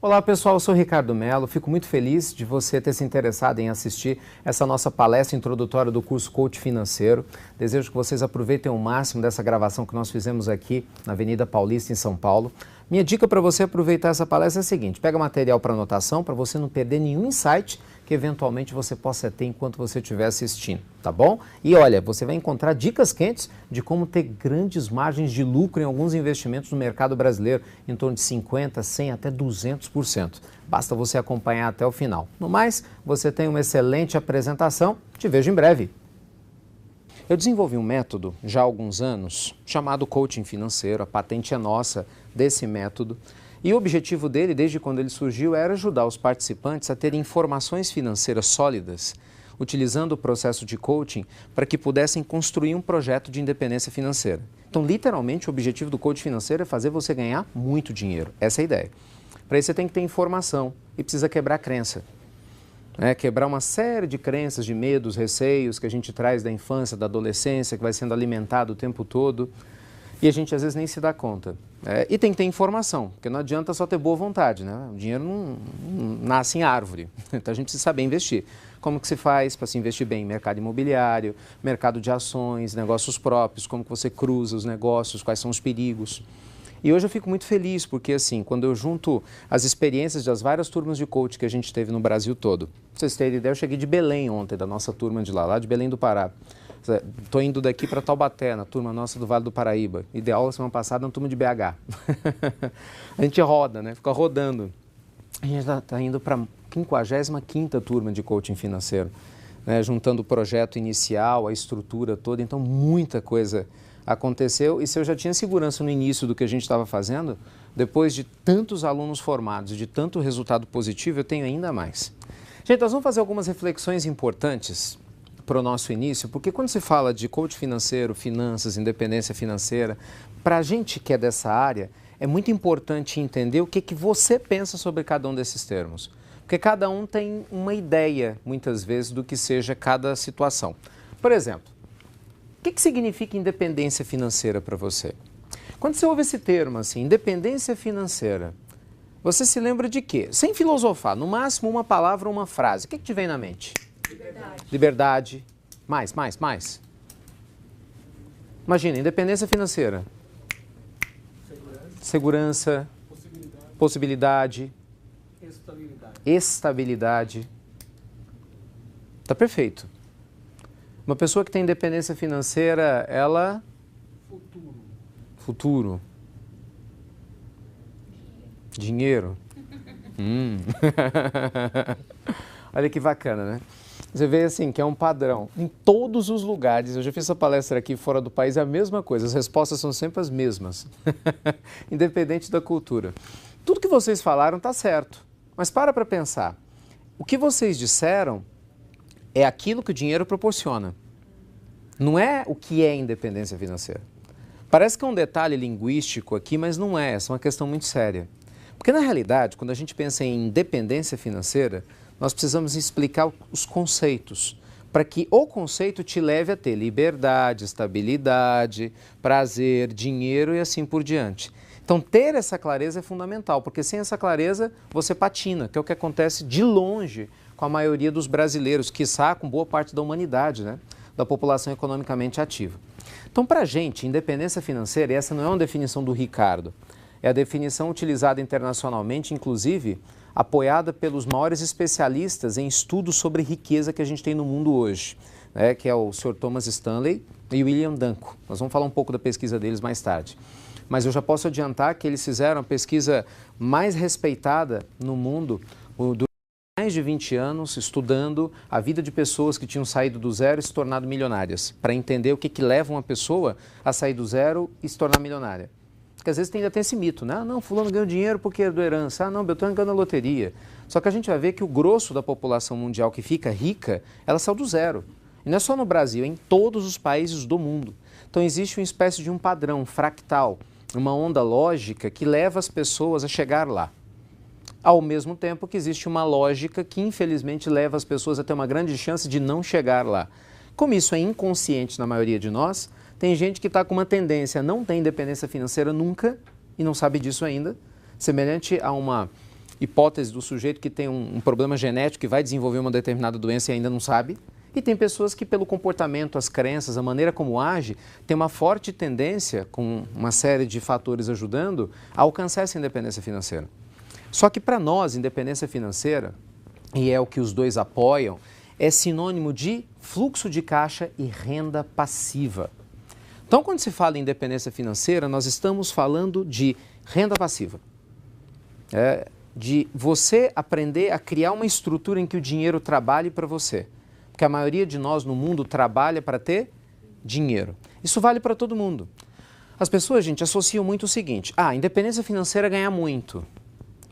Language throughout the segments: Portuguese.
Olá pessoal, eu sou Ricardo Mello, fico muito feliz de você ter se interessado em assistir essa nossa palestra introdutória do curso Coach Financeiro. Desejo que vocês aproveitem o máximo dessa gravação que nós fizemos aqui na Avenida Paulista, em São Paulo. Minha dica para você aproveitar essa palestra é a seguinte: pega material para anotação para você não perder nenhum insight que eventualmente você possa ter enquanto você estiver assistindo, tá bom? E olha, você vai encontrar dicas quentes de como ter grandes margens de lucro em alguns investimentos no mercado brasileiro, em torno de 50%, 100% até 200%. Basta você acompanhar até o final. No mais, você tem uma excelente apresentação. Te vejo em breve. Eu desenvolvi um método já há alguns anos chamado Coaching Financeiro. A patente é nossa desse método. E o objetivo dele, desde quando ele surgiu, era ajudar os participantes a terem informações financeiras sólidas, utilizando o processo de coaching para que pudessem construir um projeto de independência financeira. Então, literalmente, o objetivo do coaching financeiro é fazer você ganhar muito dinheiro. Essa é a ideia. Para isso, você tem que ter informação e precisa quebrar a crença. Quebrar uma série de crenças, de medos, receios que a gente traz da infância, da adolescência, que vai sendo alimentado o tempo todo. E a gente às vezes nem se dá conta. E tem que ter informação, porque não adianta só ter boa vontade, né? O dinheiro não nasce em árvore, então a gente precisa saber investir. Como que se faz para se investir bem? Mercado imobiliário, mercado de ações, negócios próprios, como que você cruza os negócios, quais são os perigos. E hoje eu fico muito feliz, porque assim, quando eu junto as experiências das várias turmas de coach que a gente teve no Brasil todo. Pra vocês terem ideia, eu cheguei de Belém ontem, da nossa turma de lá de Belém do Pará. Estou indo daqui para Taubaté, na turma nossa do Vale do Paraíba. E dei aula semana passada na turma de BH. A gente roda, né? Fica rodando. A gente está indo para a 55ª turma de coaching financeiro, né? Juntando o projeto inicial, a estrutura toda. Então, muita coisa aconteceu. E se eu já tinha segurança no início do que a gente estava fazendo, depois de tantos alunos formados, de tanto resultado positivo, eu tenho ainda mais. Gente, nós vamos fazer algumas reflexões importantes para o nosso início, porque quando se fala de coach financeiro, finanças, independência financeira, para a gente que é dessa área, é muito importante entender o que você pensa sobre cada um desses termos. Porque cada um tem uma ideia, muitas vezes, do que seja cada situação. Por exemplo, o que significa independência financeira para você? Quando você ouve esse termo, assim, independência financeira, você se lembra de quê? Sem filosofar, no máximo uma palavra ou uma frase. O que te vem na mente? Liberdade. Liberdade. Mais. Imagina, independência financeira. Segurança. Possibilidade. Estabilidade. Tá perfeito. Uma pessoa que tem independência financeira, ela... Futuro. Dinheiro. Olha que bacana, né? Você vê assim que é um padrão em todos os lugares. Eu já fiz essa palestra aqui fora do país, é a mesma coisa. As respostas são sempre as mesmas, independente da cultura. Tudo que vocês falaram está certo, mas para pensar. O que vocês disseram é aquilo que o dinheiro proporciona. Não é o que é independência financeira. Parece que é um detalhe linguístico aqui, mas não é. Essa é uma questão muito séria. Porque na realidade, quando a gente pensa em independência financeira, nós precisamos explicar os conceitos, para que o conceito te leve a ter liberdade, estabilidade, prazer, dinheiro e assim por diante. Então, ter essa clareza é fundamental, porque sem essa clareza você patina, que é o que acontece de longe com a maioria dos brasileiros, quiçá com boa parte da humanidade, né? Da população economicamente ativa. Então, para a gente, independência financeira, e essa não é uma definição do Ricardo, é a definição utilizada internacionalmente, inclusive apoiada pelos maiores especialistas em estudos sobre riqueza que a gente tem no mundo hoje, né, que é o Sr. Thomas Stanley e o William Danko. Nós vamos falar um pouco da pesquisa deles mais tarde. Mas eu já posso adiantar que eles fizeram a pesquisa mais respeitada no mundo durante mais de 20 anos, estudando a vida de pessoas que tinham saído do zero e se tornado milionárias, para entender o que leva uma pessoa a sair do zero e se tornar milionária. Porque às vezes ainda tem esse mito, né? Ah, não, fulano ganhou dinheiro porque herdou herança. Ah, não, Beltrano ganhou na loteria. Só que a gente vai ver que o grosso da população mundial que fica rica, ela saiu do zero. E não é só no Brasil, é em todos os países do mundo. Então existe uma espécie de um padrão fractal, uma onda lógica que leva as pessoas a chegar lá. Ao mesmo tempo que existe uma lógica que infelizmente leva as pessoas a ter uma grande chance de não chegar lá. Como isso é inconsciente na maioria de nós, tem gente que está com uma tendência a não ter independência financeira nunca e não sabe disso ainda, semelhante a uma hipótese do sujeito que tem um problema genético que vai desenvolver uma determinada doença e ainda não sabe. E tem pessoas que, pelo comportamento, as crenças, a maneira como age, tem uma forte tendência, com uma série de fatores ajudando, a alcançar essa independência financeira. Só que para nós, independência financeira, e é o que os dois apoiam, é sinônimo de fluxo de caixa e renda passiva. Então, quando se fala em independência financeira, nós estamos falando de renda passiva. De você aprender a criar uma estrutura em que o dinheiro trabalhe para você. Porque a maioria de nós no mundo trabalha para ter dinheiro. Isso vale para todo mundo. As pessoas, gente, associam muito o seguinte: independência financeira é ganhar muito.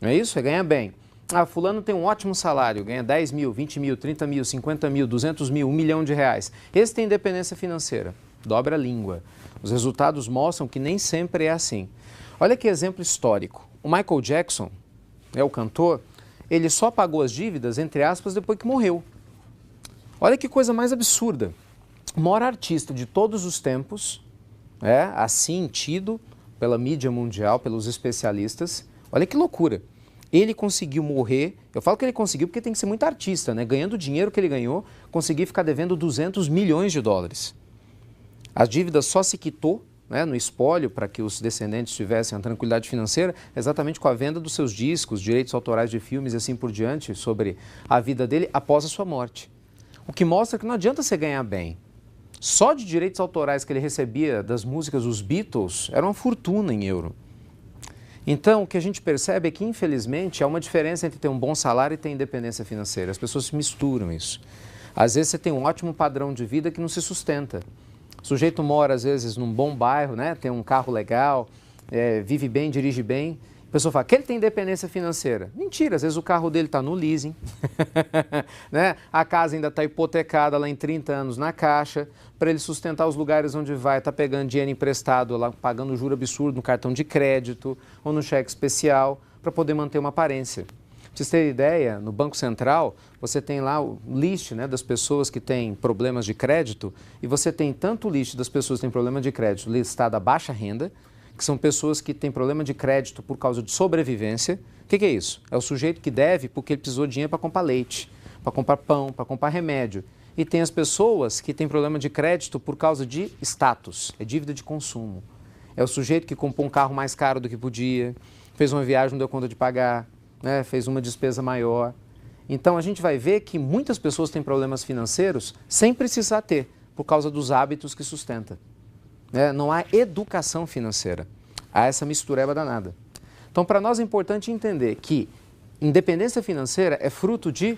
Não é isso? É ganhar bem. Fulano tem um ótimo salário, ganha 10 mil, 20 mil, 30 mil, 50 mil, 200 mil, 1 milhão de reais. Esse tem independência financeira. Dobra a língua. Os resultados mostram que nem sempre é assim. Olha que exemplo histórico. O Michael Jackson, o cantor, ele só pagou as dívidas, entre aspas, depois que morreu. Olha que coisa mais absurda. O maior artista de todos os tempos, assim tido pela mídia mundial, pelos especialistas, olha que loucura. Ele conseguiu morrer, eu falo que ele conseguiu porque tem que ser muito artista, né? Ganhando o dinheiro que ele ganhou, conseguir ficar devendo 200 milhões de dólares. A dívida só se quitou, no espólio, para que os descendentes tivessem a tranquilidade financeira, exatamente com a venda dos seus discos, direitos autorais de filmes e assim por diante, sobre a vida dele após a sua morte. O que mostra que não adianta você ganhar bem. Só de direitos autorais que ele recebia das músicas dos Beatles era uma fortuna em euro. Então, o que a gente percebe é que, infelizmente, há uma diferença entre ter um bom salário e ter independência financeira. As pessoas misturam isso. Às vezes você tem um ótimo padrão de vida que não se sustenta. O sujeito mora, às vezes, num bom bairro, tem um carro legal, vive bem, dirige bem. A pessoa fala que ele tem independência financeira. Mentira, às vezes o carro dele está no leasing, a casa ainda está hipotecada lá em 30 anos na caixa, para ele sustentar os lugares onde vai, está pegando dinheiro emprestado, lá, pagando juro absurdo no cartão de crédito ou no cheque especial, para poder manter uma aparência. Pra vocês terem ideia, no Banco Central, você tem lá o list das pessoas que têm problemas de crédito, e você tem tanto o list das pessoas que têm problema de crédito listado a baixa renda, que são pessoas que têm problema de crédito por causa de sobrevivência. O que é isso? É o sujeito que deve porque ele precisou de dinheiro para comprar leite, para comprar pão, para comprar remédio. E tem as pessoas que têm problema de crédito por causa de status, é dívida de consumo. É o sujeito que comprou um carro mais caro do que podia, fez uma viagem, não deu conta de pagar, fez uma despesa maior. Então a gente vai ver que muitas pessoas têm problemas financeiros sem precisar ter, por causa dos hábitos que sustenta. Não há educação financeira, há essa mistureba danada. Então, para nós é importante entender que independência financeira é fruto de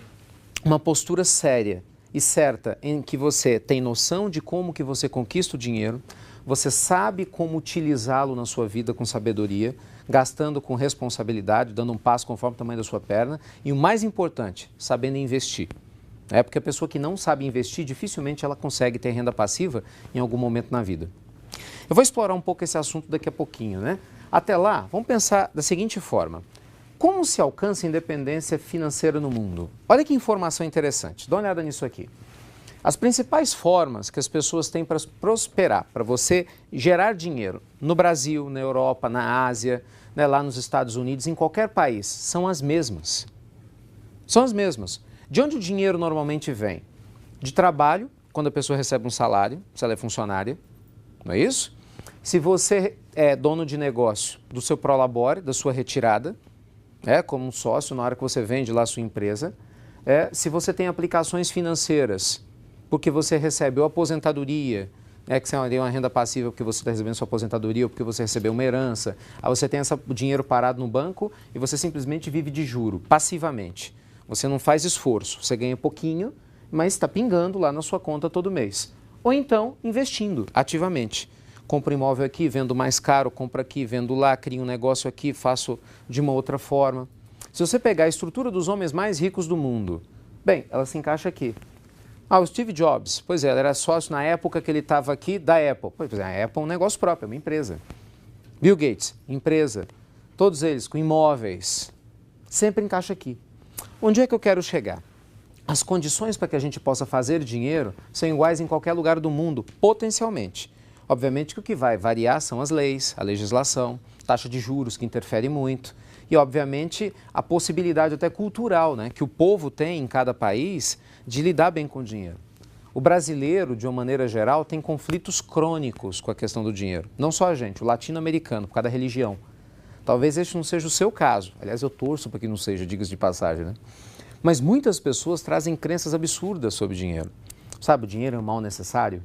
uma postura séria e certa, em que você tem noção de como que você conquista o dinheiro, você sabe como utilizá-lo na sua vida com sabedoria, gastando com responsabilidade, dando um passo conforme o tamanho da sua perna, e o mais importante, sabendo investir. Porque a pessoa que não sabe investir, dificilmente ela consegue ter renda passiva em algum momento na vida. Eu vou explorar um pouco esse assunto daqui a pouquinho, Até lá, vamos pensar da seguinte forma. Como se alcança a independência financeira no mundo? Olha que informação interessante, dá uma olhada nisso aqui. As principais formas que as pessoas têm para prosperar, para você gerar dinheiro no Brasil, na Europa, na Ásia, lá nos Estados Unidos, em qualquer país, são as mesmas. São as mesmas. De onde o dinheiro normalmente vem? De trabalho, quando a pessoa recebe um salário, se ela é funcionária, não é isso? Se você é dono de negócio do seu prolabore, da sua retirada, como um sócio na hora que você vende lá a sua empresa, se você tem aplicações financeiras, porque você recebe ou aposentadoria, que você tem uma renda passiva porque você está recebendo sua aposentadoria ou porque você recebeu uma herança, aí você tem o dinheiro parado no banco e você simplesmente vive de juro, passivamente. Você não faz esforço, você ganha pouquinho, mas está pingando lá na sua conta todo mês. Ou então, investindo ativamente. Compro imóvel aqui, vendo mais caro, compro aqui, vendo lá, crio um negócio aqui, faço de uma outra forma. Se você pegar a estrutura dos homens mais ricos do mundo, bem, ela se encaixa aqui. O Steve Jobs, pois é, ele era sócio na época que ele estava aqui da Apple. Pois é, a Apple é um negócio próprio, é uma empresa. Bill Gates, empresa. Todos eles com imóveis. Sempre encaixa aqui. Onde é que eu quero chegar? As condições para que a gente possa fazer dinheiro são iguais em qualquer lugar do mundo, potencialmente. Obviamente que o que vai variar são as leis, a legislação, taxa de juros que interfere muito. E, obviamente, a possibilidade até cultural, né, que o povo tem em cada país de lidar bem com o dinheiro. O brasileiro, de uma maneira geral, tem conflitos crônicos com a questão do dinheiro. Não só a gente, o latino-americano, por causa da religião. Talvez este não seja o seu caso. Aliás, eu torço para que não seja, diga-se de passagem, né? Mas muitas pessoas trazem crenças absurdas sobre dinheiro. Sabe, o dinheiro é um mal necessário?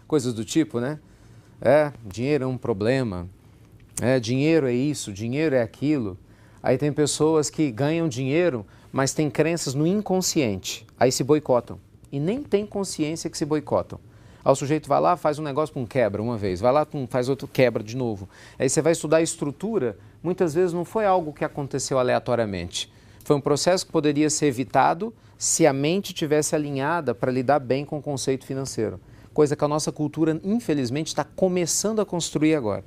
Coisas do tipo, né? Dinheiro é um problema. Dinheiro é isso, dinheiro é aquilo. Aí tem pessoas que ganham dinheiro, mas têm crenças no inconsciente. Aí se boicotam. E nem tem consciência que se boicotam. Aí o sujeito vai lá, faz um negócio, quebra uma vez. Vai lá, faz outro, quebra de novo. Aí você vai estudar a estrutura, muitas vezes não foi algo que aconteceu aleatoriamente. Foi um processo que poderia ser evitado se a mente tivesse alinhada para lidar bem com o conceito financeiro. Coisa que a nossa cultura, infelizmente, está começando a construir agora.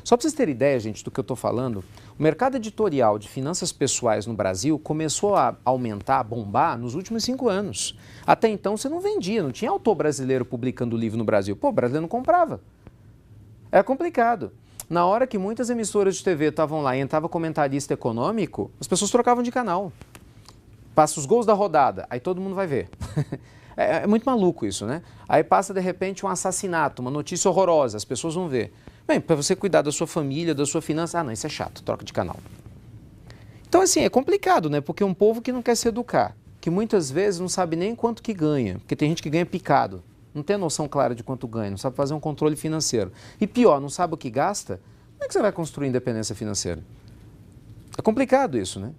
Só para vocês terem ideia, gente, do que eu estou falando, o mercado editorial de finanças pessoais no Brasil começou a aumentar, a bombar nos últimos 5 anos. Até então você não vendia, não tinha autor brasileiro publicando livro no Brasil. Pô, o brasileiro não comprava. É complicado. Na hora que muitas emissoras de TV estavam lá e entrava comentarista econômico, as pessoas trocavam de canal. Passa os gols da rodada, aí todo mundo vai ver. É muito maluco isso, né? Aí passa, de repente, um assassinato, uma notícia horrorosa, as pessoas vão ver. Bem, para você cuidar da sua família, da sua finança, não, isso é chato, troca de canal. Então, assim, é complicado, né? Porque é um povo que não quer se educar, que muitas vezes não sabe nem quanto que ganha, porque tem gente que ganha picado, não tem noção clara de quanto ganha, não sabe fazer um controle financeiro. E pior, não sabe o que gasta, como é que você vai construir independência financeira? É complicado isso, né?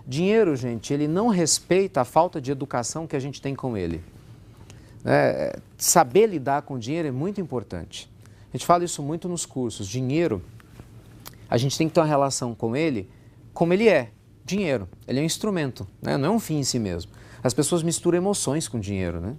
Dinheiro, gente, ele não respeita a falta de educação que a gente tem com ele. Saber lidar com o dinheiro é muito importante. A gente fala isso muito nos cursos. Dinheiro, a gente tem que ter uma relação com ele como ele é, dinheiro. Ele é um instrumento, né? Não é um fim em si mesmo. As pessoas misturam emoções com dinheiro, né?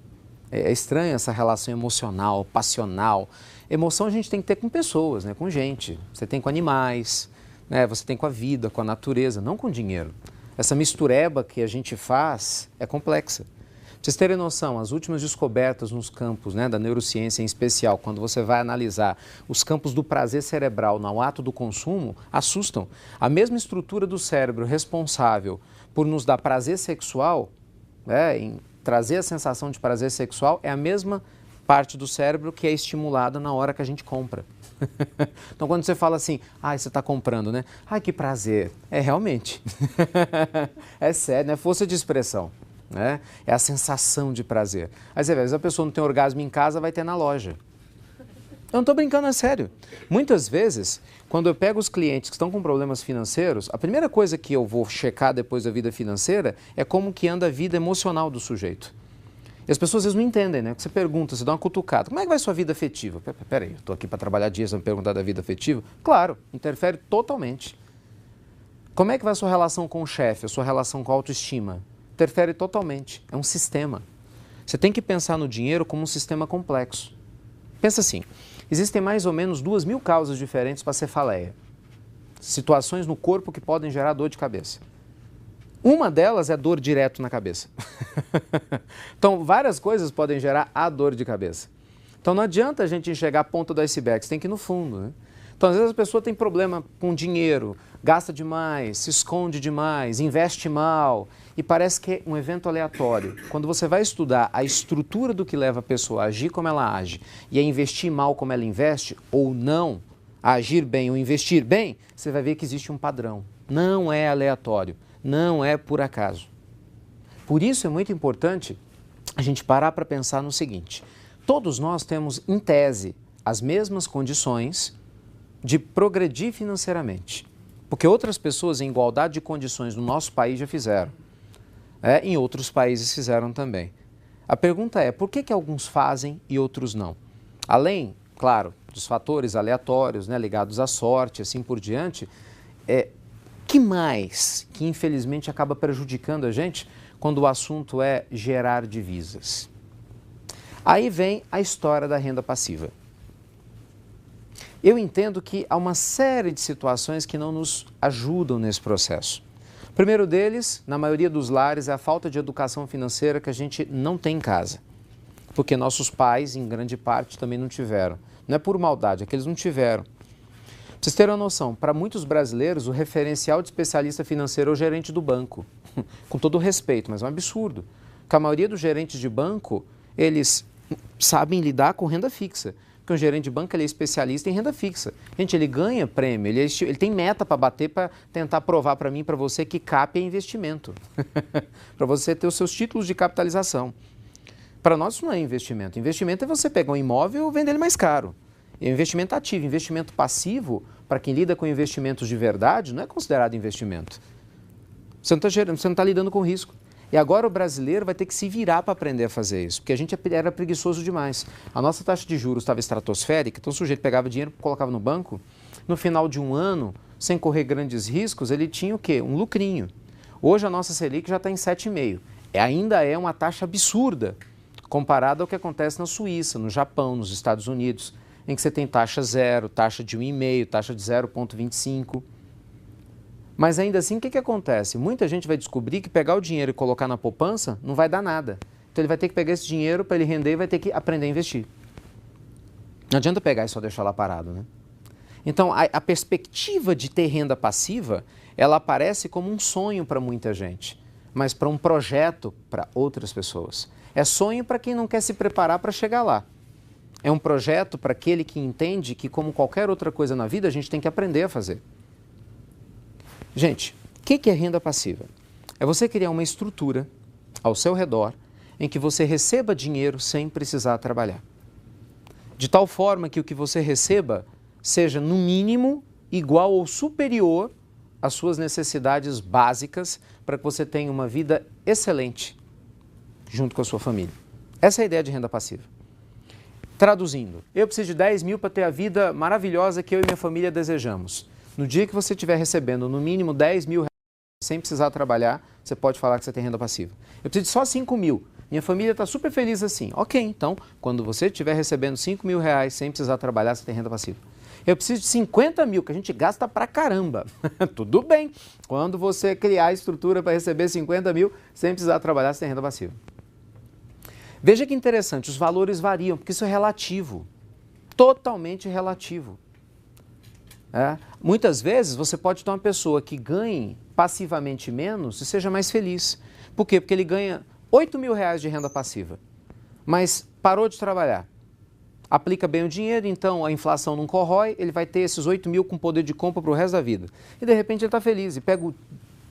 É estranho essa relação emocional, passional. Emoção a gente tem que ter com pessoas, né? Com gente. Você tem com animais, né? Você tem com a vida, com a natureza, não com dinheiro. Essa mistureba que a gente faz é complexa. Pra vocês terem noção, as últimas descobertas nos campos, né, da neurociência em especial, quando você vai analisar os campos do prazer cerebral no ato do consumo, assustam. A mesma estrutura do cérebro responsável por nos dar prazer sexual, em trazer a sensação de prazer sexual, é a mesma parte do cérebro que é estimulada na hora que a gente compra. Então, quando você fala assim, você está comprando, né? Que prazer. É realmente. É sério, não é força de expressão. Né? É a sensação de prazer. Aí você vê, às vezes a pessoa não tem orgasmo em casa, vai ter na loja. Eu não estou brincando, é sério. Muitas vezes, quando eu pego os clientes que estão com problemas financeiros, a primeira coisa que eu vou checar depois da vida financeira é como que anda a vida emocional do sujeito. E as pessoas às vezes não entendem, né? Porque você pergunta, você dá uma cutucada. Como é que vai sua vida afetiva? Peraí, eu estou aqui para trabalhar dias, você me perguntar da vida afetiva? Claro, interfere totalmente. Como é que vai a sua relação com o chefe, a sua relação com a autoestima? Interfere totalmente. É um sistema. Você tem que pensar no dinheiro como um sistema complexo. Pensa assim, existem mais ou menos 2.000 causas diferentes para cefaleia. Situações no corpo que podem gerar dor de cabeça. Uma delas é dor direto na cabeça. Então, várias coisas podem gerar a dor de cabeça. Então, não adianta a gente enxergar a ponta do iceberg, você tem que ir no fundo, né? Então, às vezes a pessoa tem problema com dinheiro, gasta demais, se esconde demais, investe mal e parece que é um evento aleatório. Quando você vai estudar a estrutura do que leva a pessoa a agir como ela age e a investir mal como ela investe ou não, a agir bem ou investir bem, você vai ver que existe um padrão. Não é aleatório. Não é por acaso. Por isso é muito importante a gente parar para pensar no seguinte. Todos nós temos, em tese, as mesmas condições de progredir financeiramente. Porque outras pessoas em igualdade de condições no nosso país já fizeram. Em outros países fizeram também. A pergunta é, por que alguns fazem e outros não? Além, claro, dos fatores aleatórios, né, ligados à sorte, assim por diante, que mais que infelizmente acaba prejudicando a gente quando o assunto é gerar divisas? Aí vem a história da renda passiva. Eu entendo que há uma série de situações que não nos ajudam nesse processo. O primeiro deles, na maioria dos lares, é a falta de educação financeira que a gente não tem em casa. Porque nossos pais, em grande parte, também não tiveram. Não é por maldade, é que eles não tiveram. vocês terem uma noção, para muitos brasileiros, o referencial de especialista financeiro é o gerente do banco. Com todo o respeito, mas é um absurdo. Porque a maioria dos gerentes de banco, eles sabem lidar com renda fixa. Porque um gerente de banco ele é especialista em renda fixa. Gente, ele ganha prêmio, ele tem meta para bater para tentar provar para mim e para você que CAP é investimento. Para você ter os seus títulos de capitalização. Para nós isso não é investimento. Investimento é você pegar um imóvel e vender ele mais caro. É investimento ativo. Investimento passivo, para quem lida com investimentos de verdade, não é considerado investimento. Você não está lidando com risco. E agora o brasileiro vai ter que se virar para aprender a fazer isso, porque a gente era preguiçoso demais. A nossa taxa de juros estava estratosférica, então o sujeito pegava dinheiro, colocava no banco, no final de um ano, sem correr grandes riscos, ele tinha o quê? Um lucrinho. Hoje a nossa Selic já está em 7,5%. Ainda é uma taxa absurda, comparada ao que acontece na Suíça, no Japão, nos Estados Unidos, em que você tem taxa zero, taxa de 1,5%, taxa de 0,25%. Mas ainda assim, o que acontece? Muita gente vai descobrir que pegar o dinheiro e colocar na poupança não vai dar nada. Então ele vai ter que pegar esse dinheiro para ele render e vai ter que aprender a investir. Não adianta pegar e só deixar lá parado, né? Então a perspectiva de ter renda passiva, ela aparece como um sonho para muita gente, mas para um projeto para outras pessoas. É sonho para quem não quer se preparar para chegar lá. É um projeto para aquele que entende que, como qualquer outra coisa na vida, a gente tem que aprender a fazer. Gente, o que é renda passiva? É você criar uma estrutura ao seu redor em que você receba dinheiro sem precisar trabalhar. De tal forma que o que você receba seja, no mínimo, igual ou superior às suas necessidades básicas para que você tenha uma vida excelente junto com a sua família. Essa é a ideia de renda passiva. Traduzindo, eu preciso de 10 mil para ter a vida maravilhosa que eu e minha família desejamos. No dia que você estiver recebendo no mínimo 10 mil reais sem precisar trabalhar, você pode falar que você tem renda passiva. Eu preciso de só 5 mil. Minha família está super feliz assim. Ok, então, quando você estiver recebendo 5 mil reais sem precisar trabalhar, você tem renda passiva. Eu preciso de 50 mil, que a gente gasta pra caramba. Tudo bem. Quando você criar a estrutura para receber 50 mil sem precisar trabalhar, você tem renda passiva. Veja que interessante, os valores variam, porque isso é relativo. Totalmente relativo. Muitas vezes você pode ter uma pessoa que ganhe passivamente menos e seja mais feliz. Por quê? Porque ele ganha 8 mil reais de renda passiva, mas parou de trabalhar. Aplica bem o dinheiro, então a inflação não corrói, ele vai ter esses 8 mil com poder de compra para o resto da vida. E de repente ele está feliz e pega o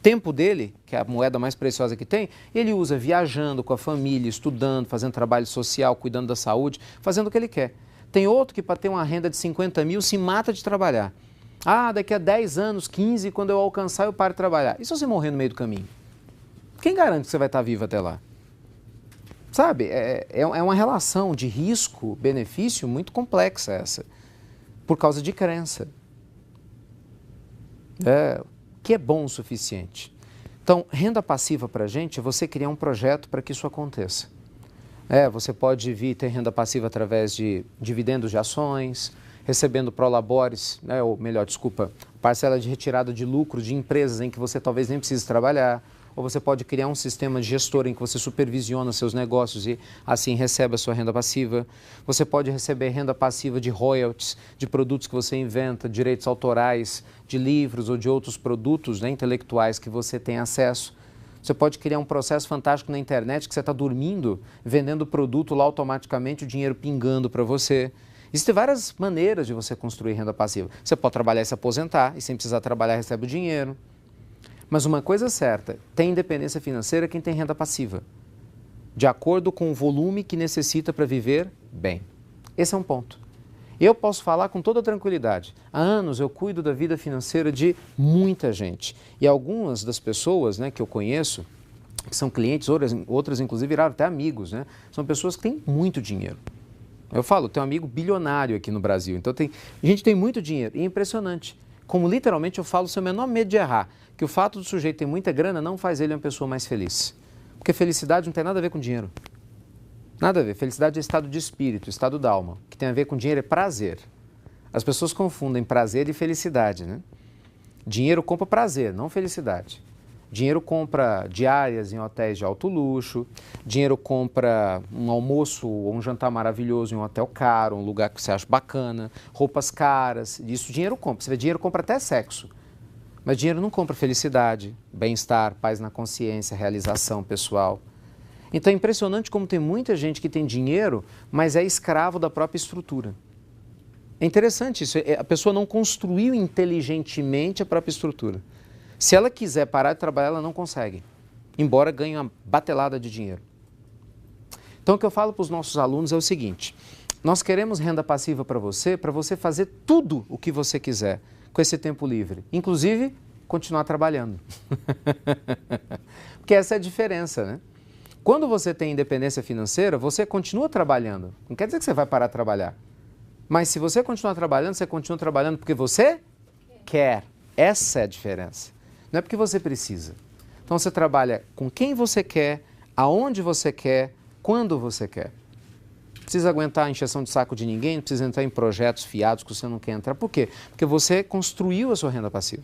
tempo dele, que é a moeda mais preciosa que tem, e ele usa viajando com a família, estudando, fazendo trabalho social, cuidando da saúde, fazendo o que ele quer. Tem outro que para ter uma renda de 50 mil se mata de trabalhar. Daqui a 10 anos, 15, quando eu alcançar, eu paro de trabalhar. E se você morrer no meio do caminho? Quem garante que você vai estar vivo até lá? Sabe, é uma relação de risco-benefício muito complexa essa, por causa de crença. Que é bom o suficiente. Então, renda passiva para a gente é você criar um projeto para que isso aconteça. Você pode vir ter renda passiva através de dividendos de ações, recebendo prolabores, ou melhor, desculpa, parcela de retirada de lucro de empresas em que você talvez nem precise trabalhar, ou você pode criar um sistema de gestor em que você supervisiona seus negócios e assim recebe a sua renda passiva. Você pode receber renda passiva de royalties, de produtos que você inventa, direitos autorais, de livros ou de outros produtos intelectuais que você tem acesso. Você pode criar um processo fantástico na internet que você está dormindo, vendendo o produto lá automaticamente, o dinheiro pingando para você. Existem várias maneiras de você construir renda passiva. Você pode trabalhar e se aposentar, e sem precisar trabalhar recebe o dinheiro. Mas uma coisa é certa, tem independência financeira quem tem renda passiva, de acordo com o volume que necessita para viver bem. Esse é um ponto. Eu posso falar com toda tranquilidade. Há anos eu cuido da vida financeira de muita gente. E algumas das pessoas que eu conheço, que são clientes, outras inclusive viraram até amigos, são pessoas que têm muito dinheiro. Eu falo, tenho um amigo bilionário aqui no Brasil, então a gente tem muito dinheiro e é impressionante. Como literalmente eu falo, sem o menor medo de errar, que o fato do sujeito ter muita grana não faz ele uma pessoa mais feliz. Porque felicidade não tem nada a ver com dinheiro. Nada a ver. Felicidade é estado de espírito, estado da alma. O que tem a ver com dinheiro é prazer. As pessoas confundem prazer e felicidade, Dinheiro compra prazer, não felicidade. Dinheiro compra diárias em hotéis de alto luxo, dinheiro compra um almoço ou um jantar maravilhoso em um hotel caro, um lugar que você acha bacana, roupas caras, isso dinheiro compra. Você vê, dinheiro compra até sexo, mas dinheiro não compra felicidade, bem-estar, paz na consciência, realização pessoal. Então é impressionante como tem muita gente que tem dinheiro, mas é escravo da própria estrutura. É interessante isso, a pessoa não construiu inteligentemente a própria estrutura. Se ela quiser parar de trabalhar, ela não consegue, embora ganhe uma batelada de dinheiro. Então, o que eu falo para os nossos alunos é o seguinte: nós queremos renda passiva para você fazer tudo o que você quiser com esse tempo livre, inclusive continuar trabalhando. Porque essa é a diferença, né? Quando você tem independência financeira, você continua trabalhando. Não quer dizer que você vai parar de trabalhar. Mas se você continuar trabalhando, você continua trabalhando porque você quer. Essa é a diferença. Não é porque você precisa. Então você trabalha com quem você quer, aonde você quer, quando você quer. Não precisa aguentar a encheção de saco de ninguém, não precisa entrar em projetos fiados que você não quer entrar. Por quê? Porque você construiu a sua renda passiva.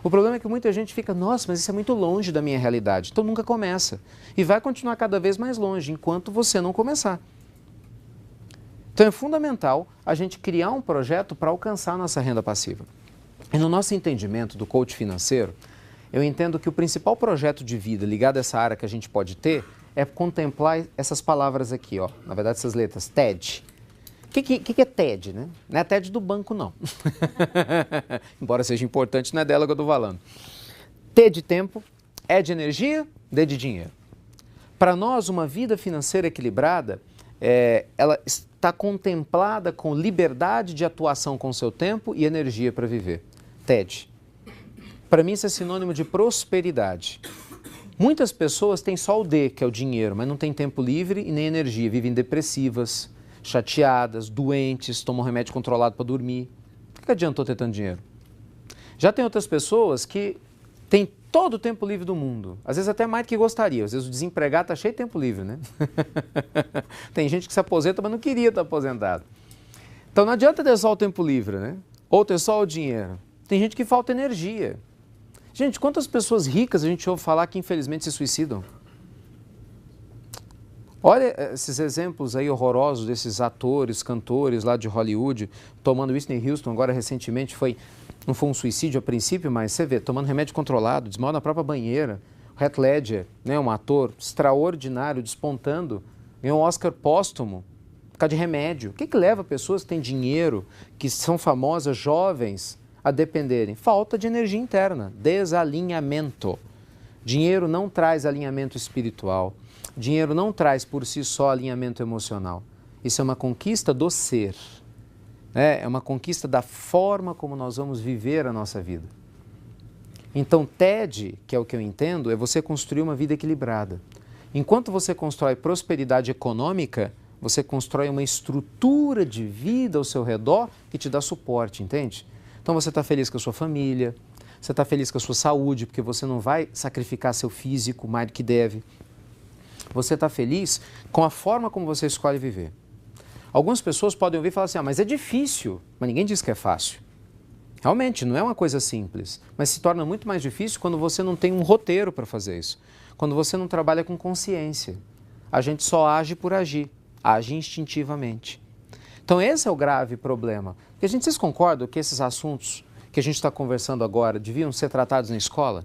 O problema é que muita gente fica, nossa, mas isso é muito longe da minha realidade. Então nunca começa. E vai continuar cada vez mais longe enquanto você não começar. Então é fundamental a gente criar um projeto para alcançar a nossa renda passiva. E no nosso entendimento do coach financeiro, eu entendo que o principal projeto de vida ligado a essa área que a gente pode ter é contemplar essas palavras aqui, ó, na verdade essas letras, TED. O que é TED, né? Não é TED do banco, não. Embora seja importante, não é dela que eu estou falando. T de tempo, E de energia, D de dinheiro. Para nós, uma vida financeira equilibrada, ela está contemplada com liberdade de atuação com seu tempo e energia para viver. TED. Para mim isso é sinônimo de prosperidade. Muitas pessoas têm só o D, que é o dinheiro, mas não têm tempo livre e nem energia, vivem depressivas, chateadas, doentes, tomam remédio controlado para dormir. O que adiantou ter tanto dinheiro? Já tem outras pessoas que têm todo o tempo livre do mundo, às vezes até mais do que gostaria. Às vezes o desempregado está cheio de tempo livre, né? Tem gente que se aposenta, mas não queria estar aposentado. Então não adianta ter só o tempo livre, né? Ou ter só o dinheiro. Tem gente que falta energia. Gente, quantas pessoas ricas a gente ouve falar que infelizmente se suicidam? Olha esses exemplos aí horrorosos desses atores, cantores lá de Hollywood, tomando Whitney Houston agora recentemente, não foi um suicídio a princípio, mas você vê, tomando remédio controlado, desmaiou na própria banheira. O Heath Ledger, né, um ator extraordinário, despontando, ganhou um Oscar póstumo por causa de remédio. O que leva pessoas que têm dinheiro, que são famosas, jovens, a dependerem? Falta de energia interna, desalinhamento. Dinheiro não traz alinhamento espiritual. Dinheiro não traz por si só alinhamento emocional. Isso é uma conquista do ser. É uma conquista da forma como nós vamos viver a nossa vida. Então, TED, que é o que eu entendo, é você construir uma vida equilibrada. Enquanto você constrói prosperidade econômica, você constrói uma estrutura de vida ao seu redor que te dá suporte, entende? Então você está feliz com a sua família, você está feliz com a sua saúde, porque você não vai sacrificar seu físico mais do que deve. Você está feliz com a forma como você escolhe viver. Algumas pessoas podem ouvir e falar assim, mas é difícil, mas ninguém diz que é fácil. Realmente, não é uma coisa simples, mas se torna muito mais difícil quando você não tem um roteiro para fazer isso, quando você não trabalha com consciência. A gente só age por agir, age instintivamente. Então esse é o grave problema. Porque vocês concordam que esses assuntos que a gente está conversando agora deviam ser tratados na escola?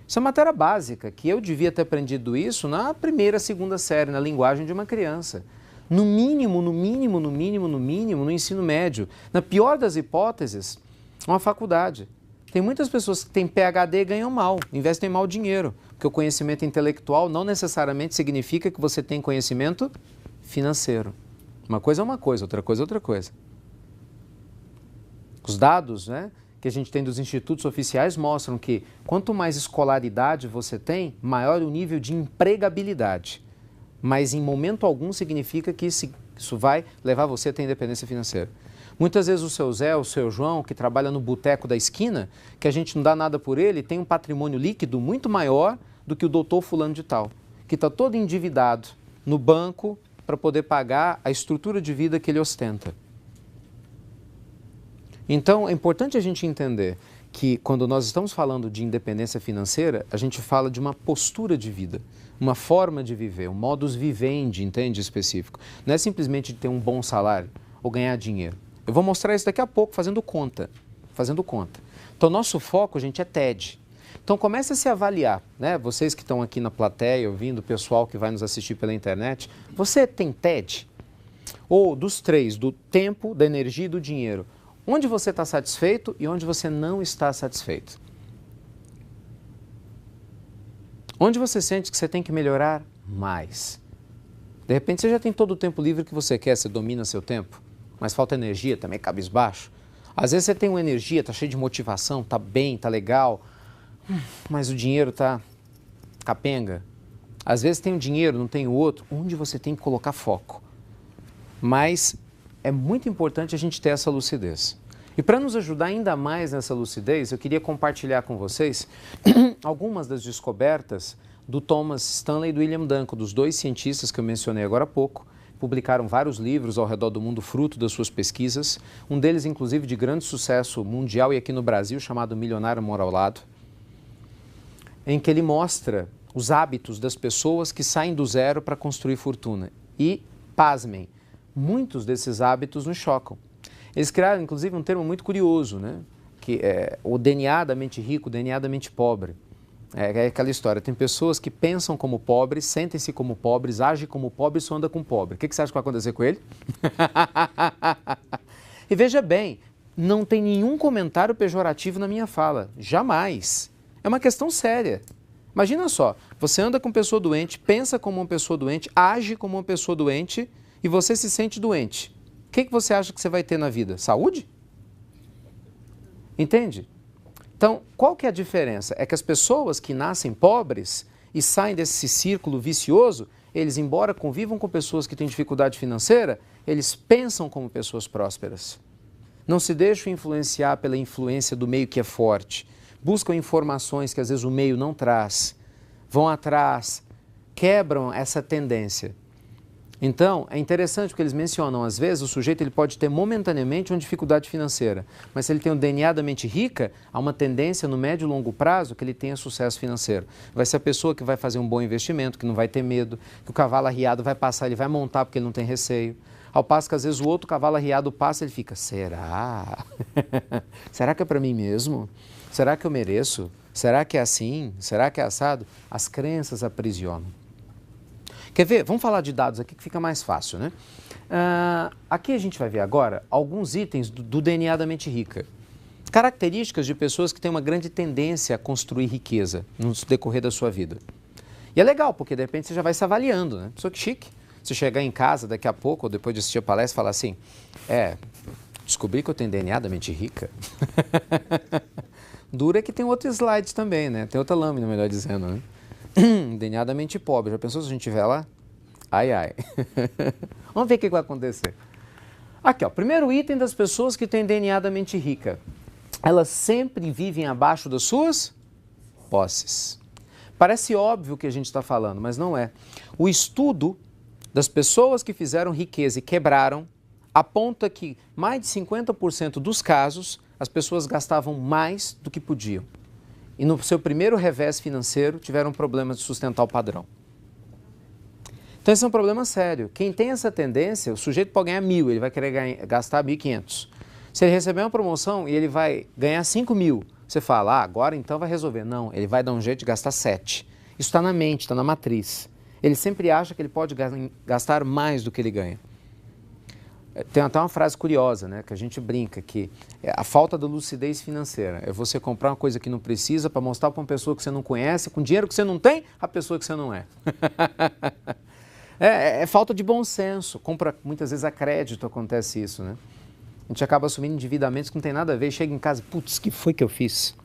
Isso é matéria básica, que eu devia ter aprendido isso na primeira, segunda série, na linguagem de uma criança. No mínimo, no ensino médio. Na pior das hipóteses, uma faculdade. Tem muitas pessoas que têm PhD e ganham mal, investem mal dinheiro, porque o conhecimento intelectual não necessariamente significa que você tem conhecimento financeiro. Uma coisa é uma coisa, outra coisa é outra coisa. Os dados, né, que a gente tem dos institutos oficiais mostram que quanto mais escolaridade você tem, maior o nível de empregabilidade. Mas em momento algum significa que isso vai levar você a ter independência financeira. Muitas vezes o seu Zé, o seu João, que trabalha no boteco da esquina, que a gente não dá nada por ele, tem um patrimônio líquido muito maior do que o doutor fulano de tal, que está todo endividado no banco para poder pagar a estrutura de vida que ele ostenta. Então, é importante a gente entender que quando nós estamos falando de independência financeira, a gente fala de uma postura de vida, uma forma de viver, um modus vivendi, entende, específico. Não é simplesmente de ter um bom salário ou ganhar dinheiro. Eu vou mostrar isso daqui a pouco, fazendo conta. Então, nosso foco, gente, é TED. Então, comece a se avaliar, né? Vocês que estão aqui na plateia, ouvindo, o pessoal que vai nos assistir pela internet, você tem TED? Ou dos três, do tempo, da energia e do dinheiro, onde você está satisfeito e onde você não está satisfeito? Onde você sente que você tem que melhorar mais? De repente você já tem todo o tempo livre que você quer, você domina seu tempo, mas falta energia, também cabisbaixo. Às vezes você tem uma energia, está cheio de motivação, está bem, está legal, mas o dinheiro está capenga. Às vezes tem um dinheiro, não tem o outro, onde você tem que colocar foco. Mas é muito importante a gente ter essa lucidez. E para nos ajudar ainda mais nessa lucidez, eu queria compartilhar com vocês algumas das descobertas do Thomas Stanley e do William Duncan, dos dois cientistas que eu mencionei agora há pouco. Publicaram vários livros ao redor do mundo fruto das suas pesquisas, um deles inclusive de grande sucesso mundial e aqui no Brasil, chamado Milionário Mora ao Lado, em que ele mostra os hábitos das pessoas que saem do zero para construir fortuna. E, pasmem, muitos desses hábitos nos chocam. Eles criaram, inclusive, um termo muito curioso, né? Que é o DNA da mente rica, o DNA da mente pobre. É aquela história, tem pessoas que pensam como pobres, sentem-se como pobres, agem como pobres, só anda com pobre. O que você acha que vai acontecer com ele? E veja bem, não tem nenhum comentário pejorativo na minha fala, jamais. É uma questão séria. Imagina só, você anda com uma pessoa doente, pensa como uma pessoa doente, age como uma pessoa doente e você se sente doente. O que você acha que você vai ter na vida? Saúde? Entende? Então, qual que é a diferença? É que as pessoas que nascem pobres e saem desse círculo vicioso, eles, embora convivam com pessoas que têm dificuldade financeira, eles pensam como pessoas prósperas. Não se deixam influenciar pela influência do meio que é forte. Buscam informações que às vezes o meio não traz. Vão atrás, quebram essa tendência. Então, é interessante porque eles mencionam, às vezes, o sujeito ele pode ter momentaneamente uma dificuldade financeira, mas se ele tem o DNA da mente rica, há uma tendência no médio e longo prazo que ele tenha sucesso financeiro. Vai ser a pessoa que vai fazer um bom investimento, que não vai ter medo, que o cavalo arriado vai passar, ele vai montar porque ele não tem receio. Ao passo que, às vezes, o outro cavalo arriado passa, ele fica, será? Será que é para mim mesmo? Será que eu mereço? Será que é assim? Será que é assado? As crenças aprisionam. Quer ver? Vamos falar de dados aqui que fica mais fácil, né? Aqui a gente vai ver agora alguns itens do DNA da mente rica. Características de pessoas que têm uma grande tendência a construir riqueza no decorrer da sua vida. E é legal, porque de repente você já vai se avaliando, né? Pessoa que chique. Você chegar em casa daqui a pouco, ou depois de assistir a palestra, falar assim, descobri que eu tenho DNA da mente rica. Dura é que tem outro slide também, né? Tem outra lâmina, melhor dizendo, né? DNA da mente pobre. Já pensou se a gente tiver lá? Ai, ai. Vamos ver o que vai acontecer. Aqui, ó. Primeiro item das pessoas que têm DNA da mente rica. Elas sempre vivem abaixo das suas posses. Parece óbvio o que a gente está falando, mas não é. O estudo das pessoas que fizeram riqueza e quebraram aponta que mais de 50% dos casos as pessoas gastavam mais do que podiam. E no seu primeiro revés financeiro tiveram problemas de sustentar o padrão. Então esse é um problema sério. Quem tem essa tendência, o sujeito pode ganhar 1.000, ele vai querer gastar 1.500. Se ele receber uma promoção e ele vai ganhar 5.000, você fala, agora então vai resolver. Não, ele vai dar um jeito de gastar 7. Isso está na mente, está na matriz. Ele sempre acha que ele pode gastar mais do que ele ganha. Tem até uma frase curiosa, né, que a gente brinca, que a falta da lucidez financeira é você comprar uma coisa que não precisa para mostrar para uma pessoa que você não conhece, com dinheiro que você não tem, a pessoa que você não é. É falta de bom senso. Compra, muitas vezes a crédito acontece isso, né? A gente acaba assumindo endividamentos que não tem nada a ver, chega em casa, putz, que foi que eu fiz?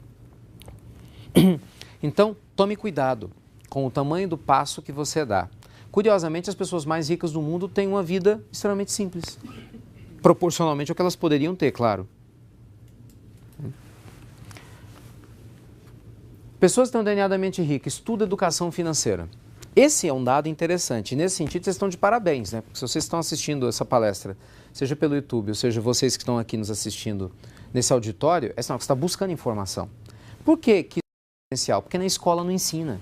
Então, tome cuidado com o tamanho do passo que você dá. Curiosamente, as pessoas mais ricas do mundo têm uma vida extremamente simples. Proporcionalmente ao que elas poderiam ter, claro. Pessoas que têm um DNA da mente rica, estuda educação financeira. Esse é um dado interessante. Nesse sentido, vocês estão de parabéns, né? Porque se vocês estão assistindo essa palestra, seja pelo YouTube, ou seja, vocês que estão aqui nos assistindo nesse auditório, é sinal que você está buscando informação. Por que isso é essencial? Porque na escola não ensina.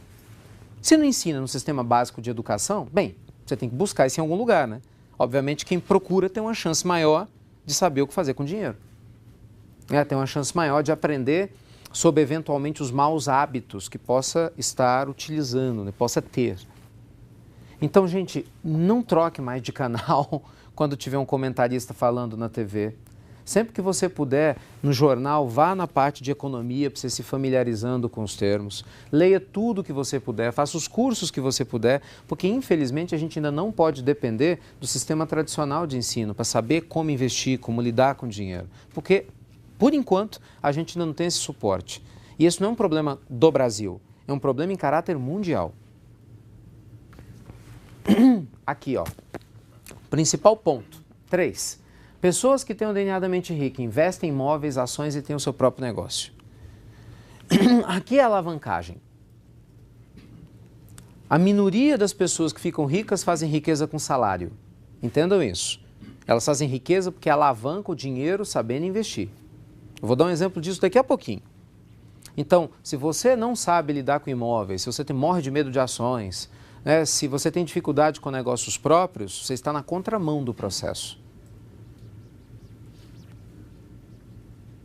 Se não ensina no sistema básico de educação, bem, você tem que buscar isso em algum lugar, né? Obviamente, quem procura tem uma chance maior de saber o que fazer com o dinheiro. Tem uma chance maior de aprender sobre, eventualmente, os maus hábitos que possa estar utilizando, né? Possa ter. Então, gente, não troque mais de canal quando tiver um comentarista falando na TV. Sempre que você puder, no jornal, vá na parte de economia para você se familiarizando com os termos. Leia tudo que você puder, faça os cursos que você puder, porque infelizmente a gente ainda não pode depender do sistema tradicional de ensino para saber como investir, como lidar com o dinheiro. Porque, por enquanto, a gente ainda não tem esse suporte. E isso não é um problema do Brasil, é um problema em caráter mundial. Aqui, ó. Principal ponto. 3. Pessoas que têm o DNA da mente rica investem em imóveis, ações e têm o seu próprio negócio. Aqui é a alavancagem. A minoria das pessoas que ficam ricas fazem riqueza com salário. Entendam isso. Elas fazem riqueza porque alavancam o dinheiro sabendo investir. Eu vou dar um exemplo disso daqui a pouquinho. Então, se você não sabe lidar com imóveis, se você morre de medo de ações, né, se você tem dificuldade com negócios próprios, você está na contramão do processo.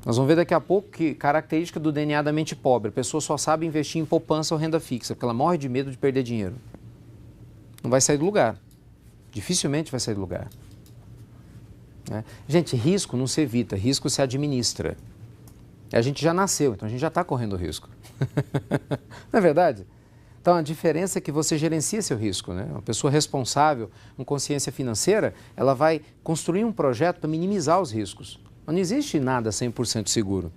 Nós vamos ver daqui a pouco que característica do DNA da mente pobre. A pessoa só sabe investir em poupança ou renda fixa, porque ela morre de medo de perder dinheiro. Não vai sair do lugar. Dificilmente vai sair do lugar. Gente, risco não se evita, risco se administra. A gente já nasceu, então a gente já está correndo risco. Não é verdade? Então a diferença é que você gerencia seu risco, né? Uma pessoa responsável, com consciência financeira, ela vai construir um projeto para minimizar os riscos. Não existe nada 100% seguro,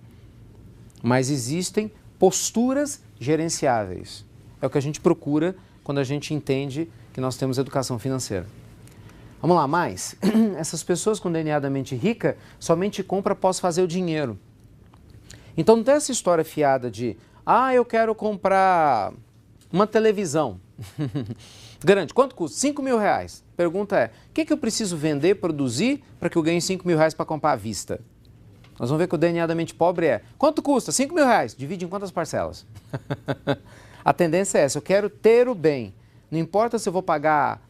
mas existem posturas gerenciáveis. É o que a gente procura quando a gente entende que nós temos educação financeira. Vamos lá, mais. Essas pessoas com DNA da mente rica somente compram após fazer o dinheiro. Então não tem essa história fiada de, eu quero comprar uma televisão grande. Quanto custa? 5 mil reais. Pergunta é, o que eu preciso vender, produzir, para que eu ganhe 5 mil reais para comprar à vista? Nós vamos ver que o DNA da mente pobre é, quanto custa? 5 mil reais. Divide em quantas parcelas? A tendência é essa, eu quero ter o bem. Não importa se eu vou pagar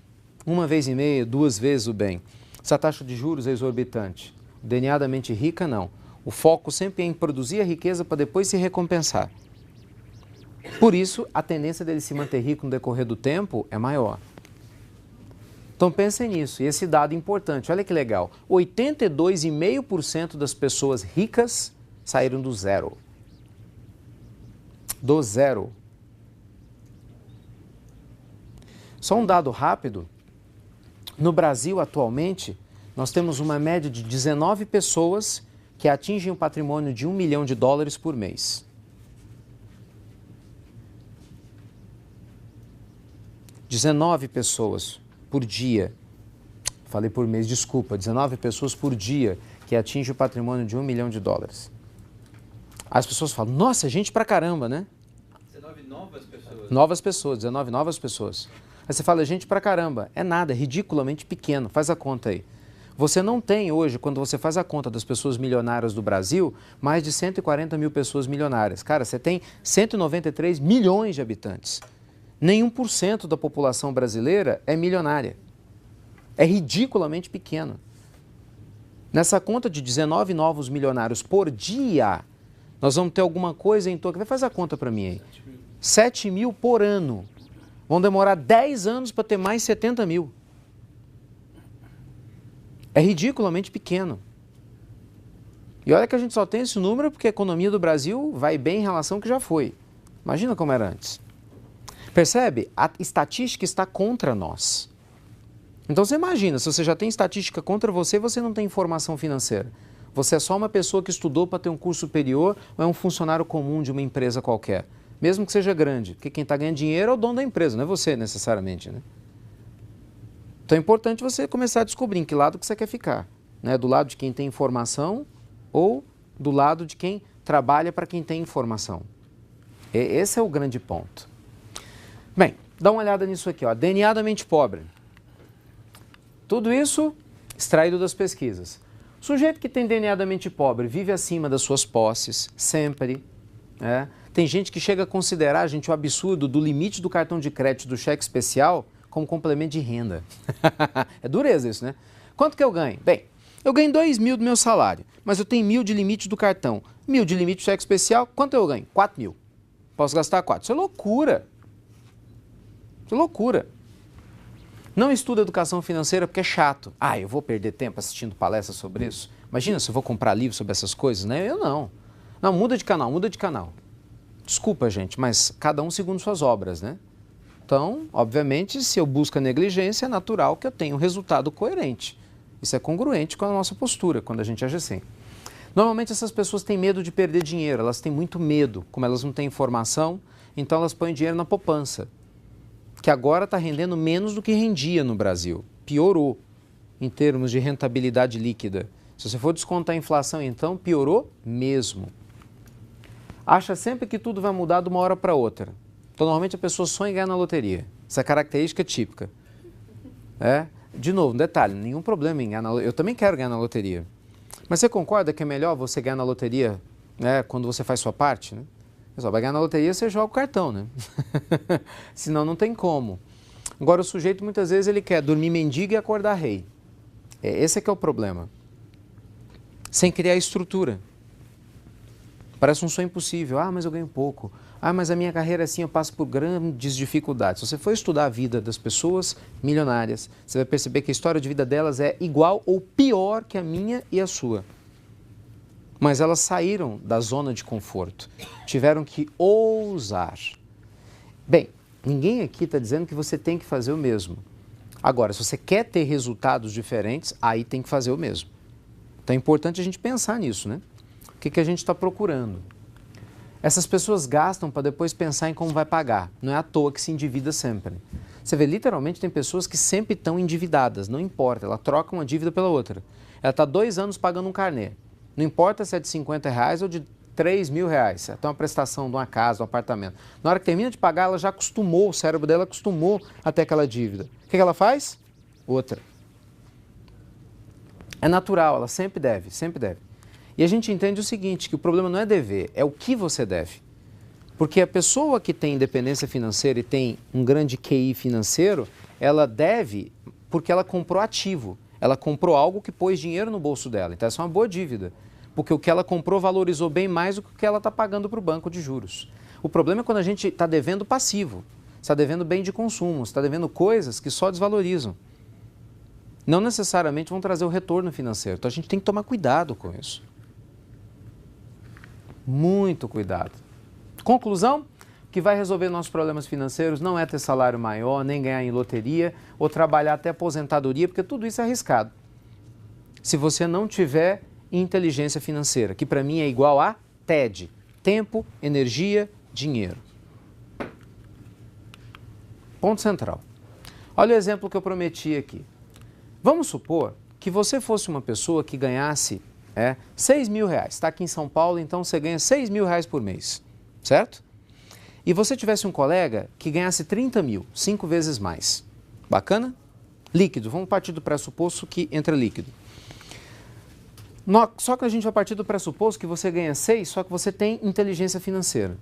1,5 vezes, 2 vezes o bem. Se a taxa de juros é exorbitante. O DNA da mente rica, não. O foco sempre é em produzir a riqueza para depois se recompensar. Por isso, a tendência dele se manter rico no decorrer do tempo é maior. Então pensem nisso, e esse dado é importante, olha que legal, 82,5% das pessoas ricas saíram do zero. Do zero. Só um dado rápido, no Brasil atualmente, nós temos uma média de 19 pessoas que atingem um patrimônio de $1 milhão por mês. $19 pessoas por dia, falei por mês, desculpa, 19 pessoas por dia que atingem o patrimônio de $1 milhão. As pessoas falam, nossa, é gente pra caramba, né? 19 novas pessoas? Novas pessoas, 19 novas pessoas. Aí você fala, é gente pra caramba, é nada, é ridiculamente pequeno, faz a conta aí. Você não tem hoje, quando você faz a conta das pessoas milionárias do Brasil, mais de 140 mil pessoas milionárias. Cara, você tem 193 milhões de habitantes. Nem 1% da população brasileira é milionária. É ridiculamente pequeno. Nessa conta de 19 novos milionários por dia, nós vamos ter alguma coisa em torno... Vai fazer a conta para mim aí. 7 mil por ano. Vão demorar 10 anos para ter mais 70 mil. É ridiculamente pequeno. E olha que a gente só tem esse número porque a economia do Brasil vai bem em relação ao que já foi. Imagina como era antes. Percebe? A estatística está contra nós. Então você imagina, se você já tem estatística contra você, você não tem informação financeira. Você é só uma pessoa que estudou para ter um curso superior ou é um funcionário comum de uma empresa qualquer. Mesmo que seja grande, porque quem está ganhando dinheiro é o dono da empresa, não é você necessariamente, né? Então é importante você começar a descobrir em que lado que você quer ficar. Né? Do lado de quem tem informação ou do lado de quem trabalha para quem tem informação. Esse é o grande ponto. Bem, dá uma olhada nisso aqui, ó, DNA da mente pobre. Tudo isso extraído das pesquisas. Sujeito que tem DNA da mente pobre vive acima das suas posses, sempre. Tem gente que chega a considerar, gente, o absurdo do limite do cartão de crédito do cheque especial como complemento de renda. É dureza isso, né? Quanto que eu ganho? Bem, eu ganho 2.000 do meu salário, mas eu tenho 1.000 de limite do cartão. 1.000 de limite do cheque especial, quanto eu ganho? 4.000. Posso gastar 4. Isso é loucura. Isso é loucura. Não estuda educação financeira porque é chato. Eu vou perder tempo assistindo palestras sobre isso? Imagina se eu vou comprar livro sobre essas coisas, né? Eu não. Não, muda de canal, muda de canal. Desculpa, gente, mas cada um segundo suas obras, né? Então, obviamente, se eu busco a negligência, é natural que eu tenha um resultado coerente. Isso é congruente com a nossa postura quando a gente age assim. Normalmente essas pessoas têm medo de perder dinheiro, elas têm muito medo, como elas não têm informação, então elas põem dinheiro na poupança, que agora está rendendo menos do que rendia no Brasil. Piorou em termos de rentabilidade líquida. Se você for descontar a inflação, então, piorou mesmo. Acha sempre que tudo vai mudar de uma hora para outra. Então, normalmente a pessoa sonha em ganhar na loteria. Essa é a característica típica. De novo, um detalhe, nenhum problema em ganhar na loteria. Eu também quero ganhar na loteria. Mas você concorda que é melhor você ganhar na loteria, né, quando você faz sua parte, né? Você só vai ganhar na loteria, você joga o cartão, né? Senão não tem como. Agora o sujeito muitas vezes ele quer dormir mendigo e acordar rei. Esse é que é o problema. Sem criar estrutura. Parece um sonho impossível. Mas eu ganho pouco. Mas a minha carreira é assim, eu passo por grandes dificuldades. Se você for estudar a vida das pessoas milionárias, você vai perceber que a história de vida delas é igual ou pior que a minha e a sua. Mas elas saíram da zona de conforto, tiveram que ousar. Bem, ninguém aqui está dizendo que você tem que fazer o mesmo. Agora, se você quer ter resultados diferentes, aí tem que fazer o mesmo. Então é importante a gente pensar nisso, né? O que a gente está procurando? Essas pessoas gastam para depois pensar em como vai pagar. Não é à toa que se endivida sempre. Você vê, literalmente, tem pessoas que sempre estão endividadas, não importa, ela troca uma dívida pela outra. Ela está 2 anos pagando um carnê. Não importa se é de R$50 ou de R$3.000, se é uma prestação de uma casa, de um apartamento. Na hora que termina de pagar, ela já acostumou, o cérebro dela acostumou até aquela dívida. O que ela faz? Outra. É natural, ela sempre deve, sempre deve. E a gente entende o seguinte, que o problema não é dever, é o que você deve. Porque a pessoa que tem independência financeira e tem um grande QI financeiro, ela deve porque ela comprou ativo. Ela comprou algo que pôs dinheiro no bolso dela. Então essa é uma boa dívida. Porque o que ela comprou valorizou bem mais do que o que ela está pagando para o banco de juros. O problema é quando a gente está devendo passivo, está devendo bem de consumo, está devendo coisas que só desvalorizam. Não necessariamente vão trazer o retorno financeiro. Então a gente tem que tomar cuidado com isso. Muito cuidado. Conclusão? O que vai resolver nossos problemas financeiros não é ter salário maior, nem ganhar em loteria, ou trabalhar até aposentadoria, porque tudo isso é arriscado. Se você não tiver inteligência financeira, que para mim é igual a TED, tempo, energia, dinheiro. Ponto central. Olha o exemplo que eu prometi aqui. Vamos supor que você fosse uma pessoa que ganhasse R$6.000. Está aqui em São Paulo, então você ganha R$6.000 por mês, certo? E você tivesse um colega que ganhasse 30.000, 5 vezes mais. Bacana? Líquido, vamos partir do pressuposto que entra líquido. Só que a gente vai partir do pressuposto que você ganha 6, só que você tem inteligência financeira.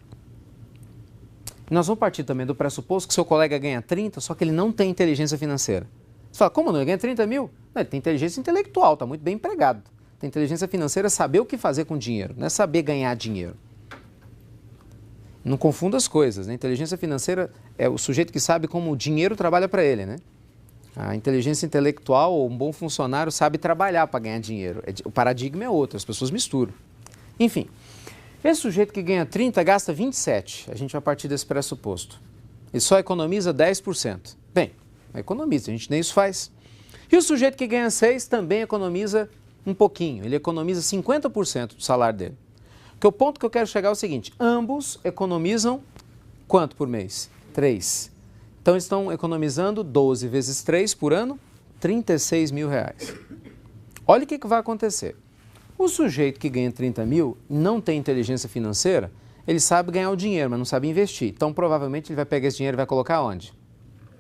Nós vamos partir também do pressuposto que seu colega ganha 30, só que ele não tem inteligência financeira. Você fala, como não? Ele ganha 30.000? Não, ele tem inteligência intelectual, está muito bem empregado. Tem inteligência financeira é saber o que fazer com dinheiro, não é saber ganhar dinheiro. Não confunda as coisas, né? Inteligência financeira é o sujeito que sabe como o dinheiro trabalha para ele, né? A inteligência intelectual ou um bom funcionário sabe trabalhar para ganhar dinheiro. O paradigma é outro, as pessoas misturam. Enfim, esse sujeito que ganha 30 gasta 27, a gente vai partir desse pressuposto. Ele só economiza 10%. Bem, economiza, a gente nem isso faz. E o sujeito que ganha 6 também economiza um pouquinho, ele economiza 50% do salário dele. Porque o ponto que eu quero chegar é o seguinte, ambos economizam quanto por mês? 3. Então estão economizando 12 vezes 3 por ano, R$36.000. Olha o que vai acontecer. O sujeito que ganha 30.000 não tem inteligência financeira, ele sabe ganhar o dinheiro, mas não sabe investir. Então provavelmente ele vai pegar esse dinheiro e vai colocar onde?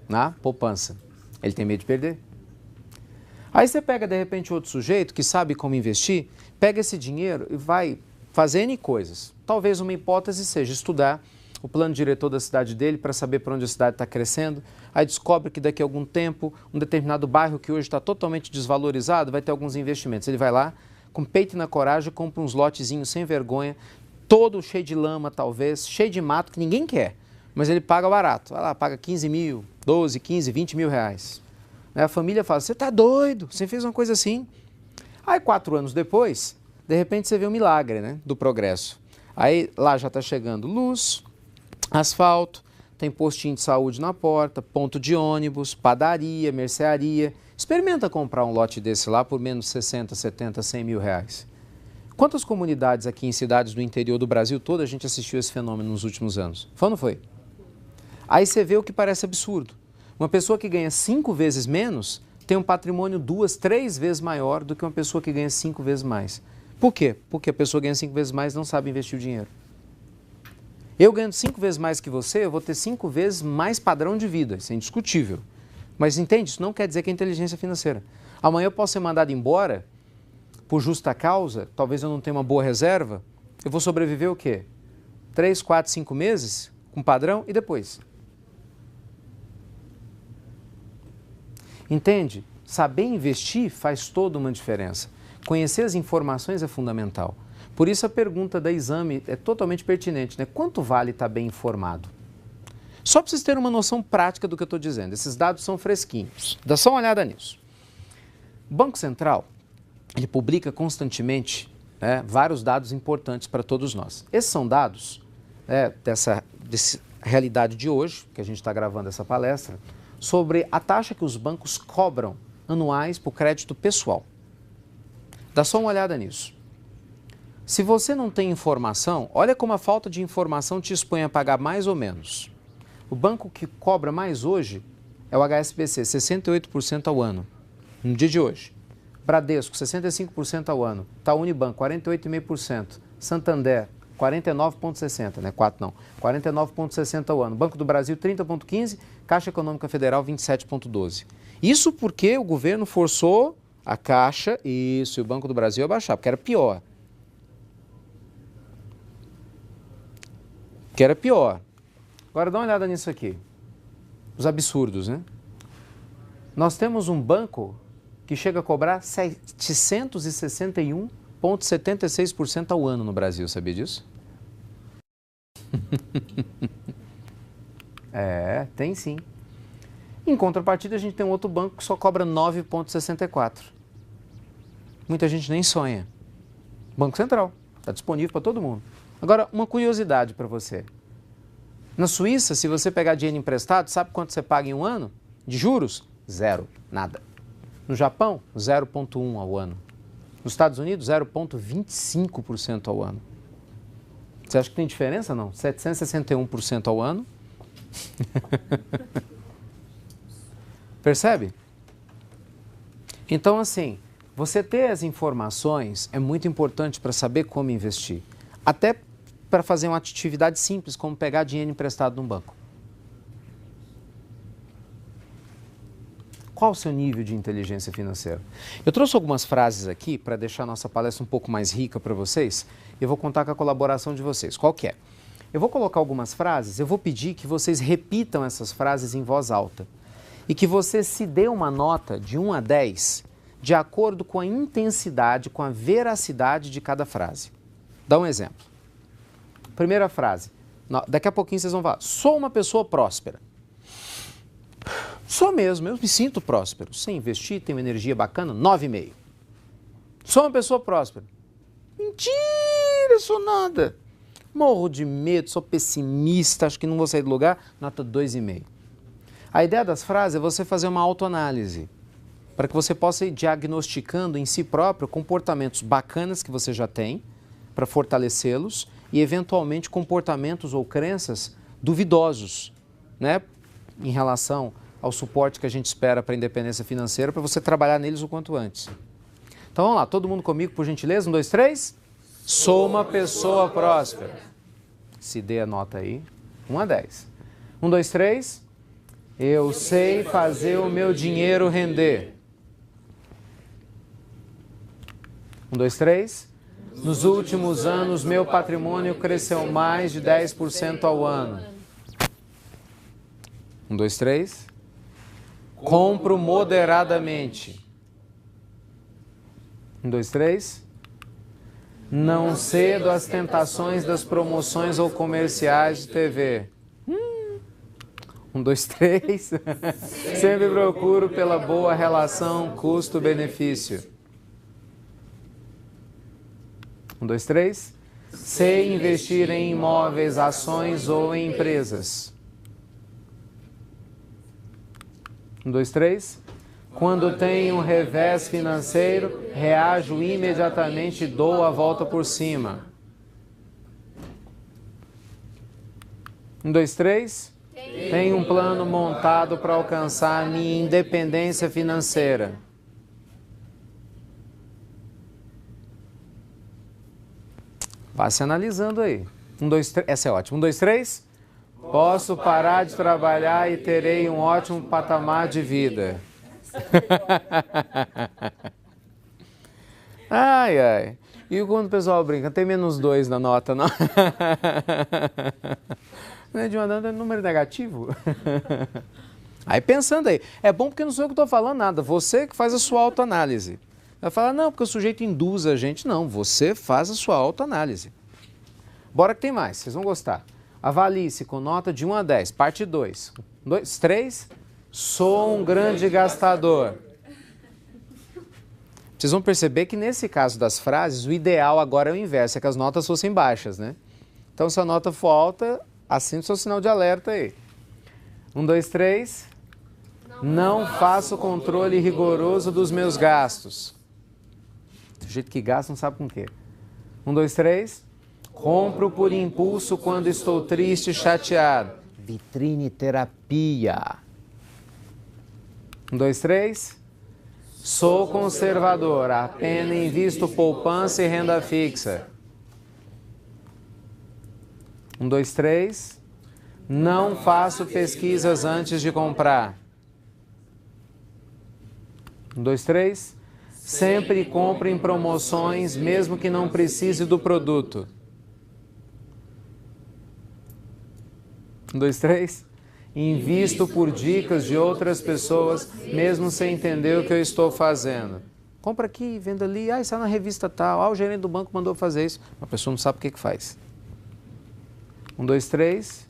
Na poupança. Ele tem medo de perder. Aí você pega, de repente, outro sujeito que sabe como investir, pega esse dinheiro e vai fazer N coisas. Talvez uma hipótese seja estudar o plano diretor da cidade dele para saber para onde a cidade está crescendo. Aí descobre que daqui a algum tempo, um determinado bairro que hoje está totalmente desvalorizado vai ter alguns investimentos. Ele vai lá, com peito e na coragem, compra uns lotezinhos sem vergonha, todo cheio de lama talvez, cheio de mato que ninguém quer, mas ele paga barato. Vai lá, paga 15 mil, 12, 15, 20 mil reais. A família fala, você está doido, você fez uma coisa assim. Aí 4 anos depois, de repente você vê um milagre, né, do progresso. Aí lá já está chegando luz, asfalto, tem postinho de saúde na porta, ponto de ônibus, padaria, mercearia. Experimenta comprar um lote desse lá por menos 60, 70, 100 mil reais. Quantas comunidades aqui em cidades do interior do Brasil todo a gente assistiu esse fenômeno nos últimos anos? Foi ou não foi? Aí você vê o que parece absurdo. Uma pessoa que ganha 5 vezes menos tem um patrimônio 2, 3 vezes maior do que uma pessoa que ganha 5 vezes mais. Por quê? Porque a pessoa ganha 5 vezes mais e não sabe investir o dinheiro. Eu ganhando 5 vezes mais que você, eu vou ter 5 vezes mais padrão de vida, isso é indiscutível. Mas entende, isso não quer dizer que é inteligência financeira. Amanhã eu posso ser mandado embora por justa causa, talvez eu não tenha uma boa reserva, eu vou sobreviver o quê? 3, 4, 5 meses com padrão e depois? Entende? Saber investir faz toda uma diferença. Conhecer as informações é fundamental. Por isso a pergunta da exame é totalmente pertinente, né? Quanto vale estar bem informado? Só para vocês terem uma noção prática do que eu estou dizendo. Esses dados são fresquinhos. Dá só uma olhada nisso. O Banco Central, ele publica constantemente, né, vários dados importantes para todos nós. Esses são dados, né, dessa realidade de hoje, que a gente está gravando essa palestra, sobre a taxa que os bancos cobram anuais por crédito pessoal. Dá só uma olhada nisso. Se você não tem informação, olha como a falta de informação te expõe a pagar mais ou menos. O banco que cobra mais hoje é o HSBC, 68% ao ano, no dia de hoje. Bradesco, 65% ao ano. Itaú Unibanco, 48,5%. Santander, 49,60%, não é 4 não, 49,60% ao ano. Banco do Brasil, 30,15%. Caixa Econômica Federal, 27,12%. Isso porque o governo forçou a Caixa, isso, e o Banco do Brasil a baixar, porque era pior. Agora dá uma olhada nisso aqui. Os absurdos, né? Nós temos um banco que chega a cobrar 761,76% ao ano no Brasil, sabia disso? É, tem sim. Em contrapartida, a gente tem um outro banco que só cobra 9,64%. Muita gente nem sonha. Banco Central, está disponível para todo mundo. Agora, uma curiosidade para você. Na Suíça, se você pegar dinheiro emprestado, sabe quanto você paga em um ano? De juros? 0, nada. No Japão, 0,1% ao ano. Nos Estados Unidos, 0,25% ao ano. Você acha que tem diferença? Não. 761% ao ano. Percebe? Então, assim, você ter as informações é muito importante para saber como investir. Até para fazer uma atividade simples, como pegar dinheiro emprestado num banco. Qual o seu nível de inteligência financeira? Eu trouxe algumas frases aqui para deixar a nossa palestra um pouco mais rica para vocês. Eu vou contar com a colaboração de vocês. Qual que é? Eu vou colocar algumas frases, eu vou pedir que vocês repitam essas frases em voz alta. E que você se dê uma nota de 1 a 10 de acordo com a intensidade, com a veracidade de cada frase. Dá um exemplo. Primeira frase. Daqui a pouquinho vocês vão falar. Sou uma pessoa próspera. Sou mesmo, eu me sinto próspero. Sem investir, tenho energia bacana, 9,5. Sou uma pessoa próspera. Mentira, sou nada. Morro de medo, sou pessimista, acho que não vou sair do lugar, nota 2,5. A ideia das frases é você fazer uma autoanálise, para que você possa ir diagnosticando em si próprio comportamentos bacanas que você já tem, para fortalecê-los, e eventualmente comportamentos ou crenças duvidosos, né, em relação ao suporte que a gente espera para a independência financeira, para você trabalhar neles o quanto antes. Então vamos lá, todo mundo comigo, por gentileza? 1, 2, 3. Sou uma pessoa próspera. Se dê a nota aí. 1 a 10. 1, 2, 3. Eu sei fazer o meu dinheiro render. Um, dois, três. Nos últimos anos, meu patrimônio cresceu mais de 10% ao ano. Um, dois, três. Compro moderadamente. Um, dois, três. Não cedo às tentações das promoções ou comerciais de TV. Um, dois, três. Sempre procuro pela boa relação custo-benefício. Um, dois, três. Sei investir em imóveis, ações ou em empresas. Um, dois, três. Quando tenho um revés financeiro, reajo imediatamente e dou a volta por cima. Um, dois, três. Tenho um plano montado para alcançar minha independência financeira. Vá se analisando aí. Um, dois, três. Essa é ótima. Um, dois, três. Posso parar de trabalhar e terei um ótimo patamar de vida. Ai, ai. E quando o pessoal brinca, tem -2 na nota, não? Não é de uma nota, é número negativo? Aí pensando aí, é bom porque não sou eu que estou falando nada, você que faz a sua autoanálise. Vai falar, não, porque o sujeito induz a gente. Não, você faz a sua autoanálise. Bora que tem mais, vocês vão gostar. Avalie-se com nota de 1 a 10, parte 2. 1, 2, 3. Sou um grande gastador. Vocês vão perceber que nesse caso das frases, o ideal agora é o inverso, é que as notas fossem baixas, né? Então, se a nota for alta, assine o seu sinal de alerta aí. 1, 2, 3. Não faço controle rigoroso dos meus gastos. Do jeito que gasta, não sabe com o quê. 1, 2, 3. Compro por impulso quando estou triste e chateado. Vitrine terapia. 1, 2, 3. Sou conservador, apenas invisto poupança e renda fixa. 1, 2, 3. Não faço pesquisas antes de comprar. 1, 2, 3. Sempre compro em promoções, mesmo que não precise do produto. 1, 2, 3. Invisto por dicas de outras pessoas, mesmo sem entender o que eu estou fazendo. Compra aqui, venda ali, isso é na revista tal, o gerente do banco mandou fazer isso. A pessoa não sabe o que faz. 1, 2, 3.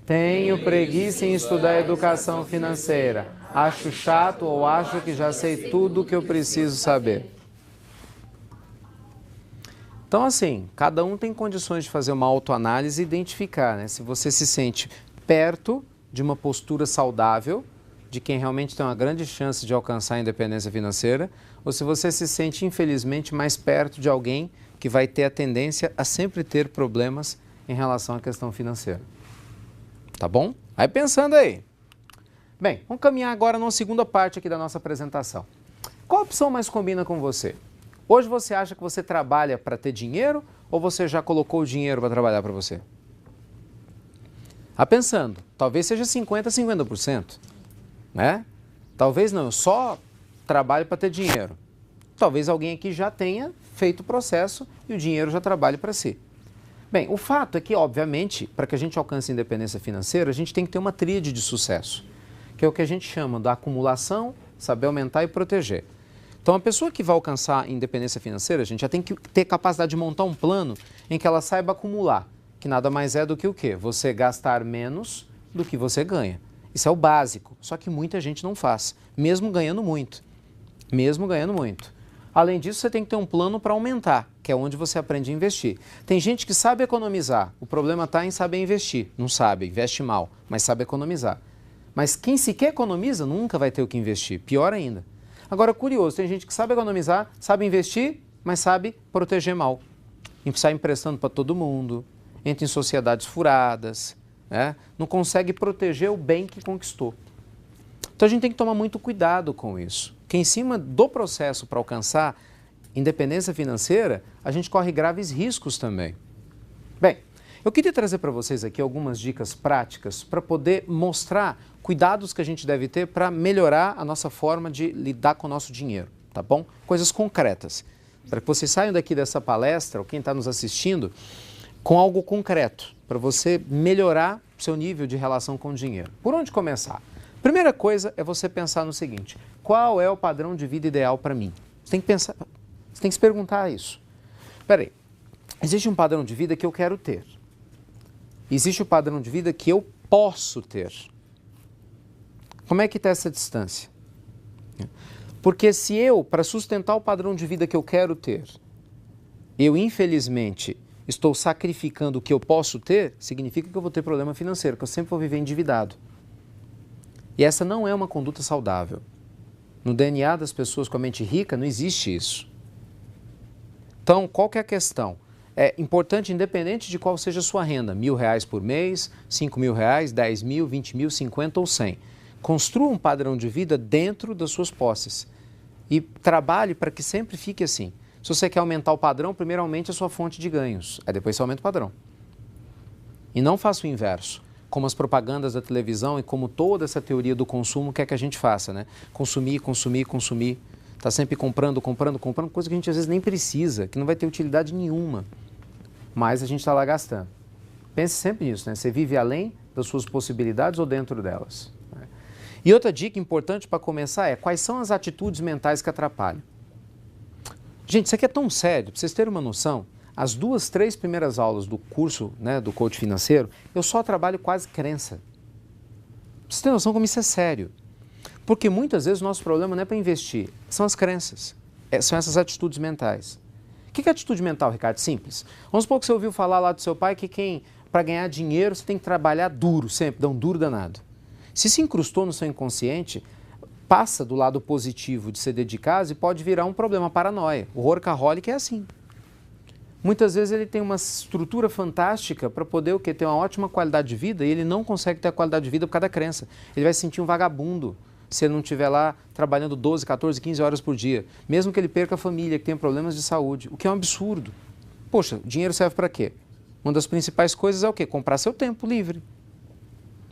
Tenho preguiça em estudar educação financeira. Acho chato ou acho que já sei tudo o que eu preciso saber. Então, assim, cada um tem condições de fazer uma autoanálise e identificar, né? Se você se sente perto de uma postura saudável, de quem realmente tem uma grande chance de alcançar a independência financeira, ou se você se sente, infelizmente, mais perto de alguém que vai ter a tendência a sempre ter problemas em relação à questão financeira. Tá bom? Vai pensando aí. Bem, vamos caminhar agora numa segunda parte aqui da nossa apresentação. Qual opção mais combina com você? Hoje você acha que você trabalha para ter dinheiro ou você já colocou o dinheiro para trabalhar para você? Pensando, talvez seja 50%, né? Talvez não, eu só trabalho para ter dinheiro. Talvez alguém aqui já tenha feito o processo e o dinheiro já trabalhe para si. Bem, o fato é que, obviamente, para que a gente alcance a independência financeira, a gente tem que ter uma tríade de sucesso, que é o que a gente chama da acumulação, saber aumentar e proteger. Então, a pessoa que vai alcançar a independência financeira, a gente já tem que ter capacidade de montar um plano em que ela saiba acumular, que nada mais é do que o quê? Você gastar menos do que você ganha. Isso é o básico, só que muita gente não faz, mesmo ganhando muito. Mesmo ganhando muito. Além disso, você tem que ter um plano para aumentar, que é onde você aprende a investir. Tem gente que sabe economizar, o problema está em saber investir. Não sabe, investe mal, mas sabe economizar. Mas quem sequer economiza nunca vai ter o que investir, pior ainda. Agora, curioso, tem gente que sabe economizar, sabe investir, mas sabe proteger mal. E sai emprestando para todo mundo, entra em sociedades furadas, né? Não consegue proteger o bem que conquistou. Então a gente tem que tomar muito cuidado com isso, que em cima do processo para alcançar independência financeira, a gente corre graves riscos também. Bem, eu queria trazer para vocês aqui algumas dicas práticas para poder mostrar cuidados que a gente deve ter para melhorar a nossa forma de lidar com o nosso dinheiro, tá bom? Coisas concretas. para que vocês saiam daqui dessa palestra, ou quem está nos assistindo, com algo concreto, para você melhorar o seu nível de relação com o dinheiro. Por onde começar? Primeira coisa é você pensar no seguinte: qual é o padrão de vida ideal para mim? Você tem que pensar, você tem que se perguntar isso. Espera aí, existe um padrão de vida que eu quero ter. Existe o padrão de vida que eu posso ter. Como é que está essa distância? Porque se eu, para sustentar o padrão de vida que eu quero ter, eu infelizmente estou sacrificando o que eu posso ter, significa que eu vou ter problema financeiro, que eu sempre vou viver endividado. E essa não é uma conduta saudável. No DNA das pessoas com a mente rica não existe isso. Então, qual que é a questão? É importante, independente de qual seja a sua renda, R$1.000 por mês, R$5.000, 10 mil, 20 mil, 50 ou 100. Construa um padrão de vida dentro das suas posses e trabalhe para que sempre fique assim. Se você quer aumentar o padrão, primeiro aumente a sua fonte de ganhos, aí depois você aumenta o padrão. E não faça o inverso, como as propagandas da televisão e como toda essa teoria do consumo quer que a gente faça, né? Consumir, consumir, consumir. Está sempre comprando, comprando, comprando, coisa que a gente às vezes nem precisa, que não vai ter utilidade nenhuma. Mas a gente está lá gastando. Pense sempre nisso, né? Você vive além das suas possibilidades ou dentro delas. Né? E outra dica importante para começar é: quais são as atitudes mentais que atrapalham? Gente, isso aqui é tão sério, para vocês terem uma noção, as 2, 3 primeiras aulas do curso, né, do coach financeiro, eu só trabalho quase crença. Pra vocês terem noção como isso é sério. Porque muitas vezes o nosso problema não é para investir, são as crenças, são essas atitudes mentais. O que é atitude mental, Ricardo? Simples. Vamos supor que você ouviu falar lá do seu pai que para ganhar dinheiro você tem que trabalhar duro, sempre, dar um duro danado. Se se incrustou no seu inconsciente, passa do lado positivo de ser dedicado e pode virar um problema, paranoia. O workaholic é assim. Muitas vezes ele tem uma estrutura fantástica para poder o quê? Ter uma ótima qualidade de vida e ele não consegue ter a qualidade de vida por causa da crença. Ele vai se sentir um vagabundo se ele não estiver lá trabalhando 12, 14, 15 horas por dia. Mesmo que ele perca a família, que tenha problemas de saúde, o que é um absurdo. Poxa, dinheiro serve para quê? Uma das principais coisas é o quê? Comprar seu tempo livre.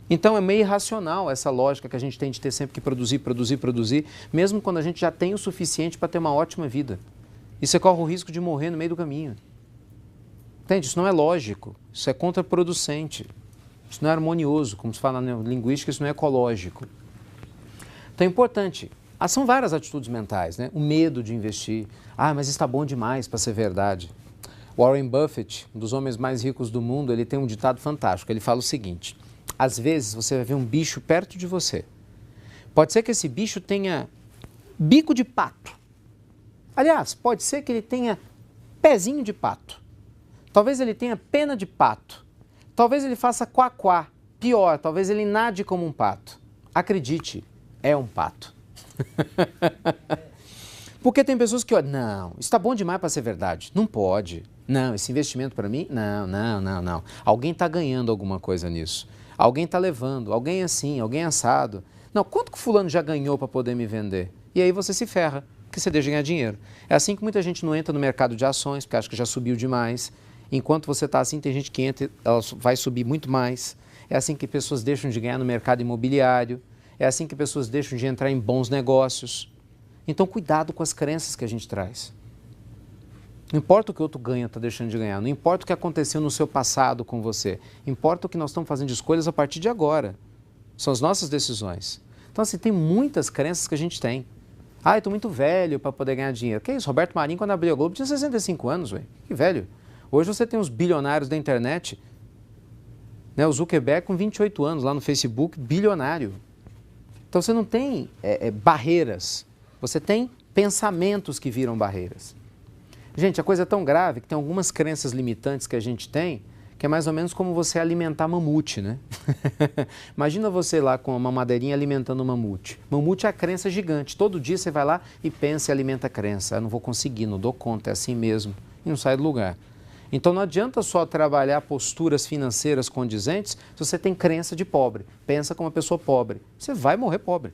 Então é meio irracional essa lógica que a gente tem de ter sempre que produzir, produzir, produzir, mesmo quando a gente já tem o suficiente para ter uma ótima vida. E você corre o risco de morrer no meio do caminho. Entende? Isso não é lógico, isso é contraproducente, isso não é harmonioso, como se fala na linguística, isso não é ecológico. Então é importante. São várias atitudes mentais, né? O medo de investir. Mas está bom demais para ser verdade. Warren Buffett, um dos homens mais ricos do mundo, ele tem um ditado fantástico. Ele fala o seguinte: às vezes você vai ver um bicho perto de você. Pode ser que esse bicho tenha bico de pato. Aliás, pode ser que ele tenha pezinho de pato. Talvez ele tenha pena de pato. Talvez ele faça quá-quá. Pior, talvez ele nade como um pato. Acredite, é um pato. Porque tem pessoas que olham, não, isso está bom demais para ser verdade. Não pode. Não, esse investimento para mim, não. Alguém está ganhando alguma coisa nisso. Alguém está levando, alguém assim, alguém assado. Não, quanto que fulano já ganhou para poder me vender? E aí você se ferra, porque você deixa de ganhar dinheiro. É assim que muita gente não entra no mercado de ações, porque acha que já subiu demais. Enquanto você está assim, tem gente que entra, ela vai subir muito mais. É assim que pessoas deixam de ganhar no mercado imobiliário. É assim que pessoas deixam de entrar em bons negócios. Então, cuidado com as crenças que a gente traz. Não importa o que o outro ganha, está deixando de ganhar. Não importa o que aconteceu no seu passado com você. Importa o que nós estamos fazendo de escolhas a partir de agora. São as nossas decisões. Então, assim, tem muitas crenças que a gente tem. Eu estou muito velho para poder ganhar dinheiro. Que isso? Roberto Marinho, quando abriu a Globo, tinha 65 anos, velho. Que velho. Hoje você tem os bilionários da internet, né? O Zuckerberg com 28 anos lá no Facebook, bilionário. Então você não tem barreiras, você tem pensamentos que viram barreiras. Gente, a coisa é tão grave que tem algumas crenças limitantes que a gente tem, que é mais ou menos como você alimentar mamute, né? Imagina você lá com uma madeirinha alimentando um mamute. Mamute é a crença gigante. Todo dia você vai lá e pensa e alimenta a crença. Eu não vou conseguir, não dou conta, é assim mesmo. E não sai do lugar. Então não adianta só trabalhar posturas financeiras condizentes se você tem crença de pobre. Pensa como uma pessoa pobre. Você vai morrer pobre.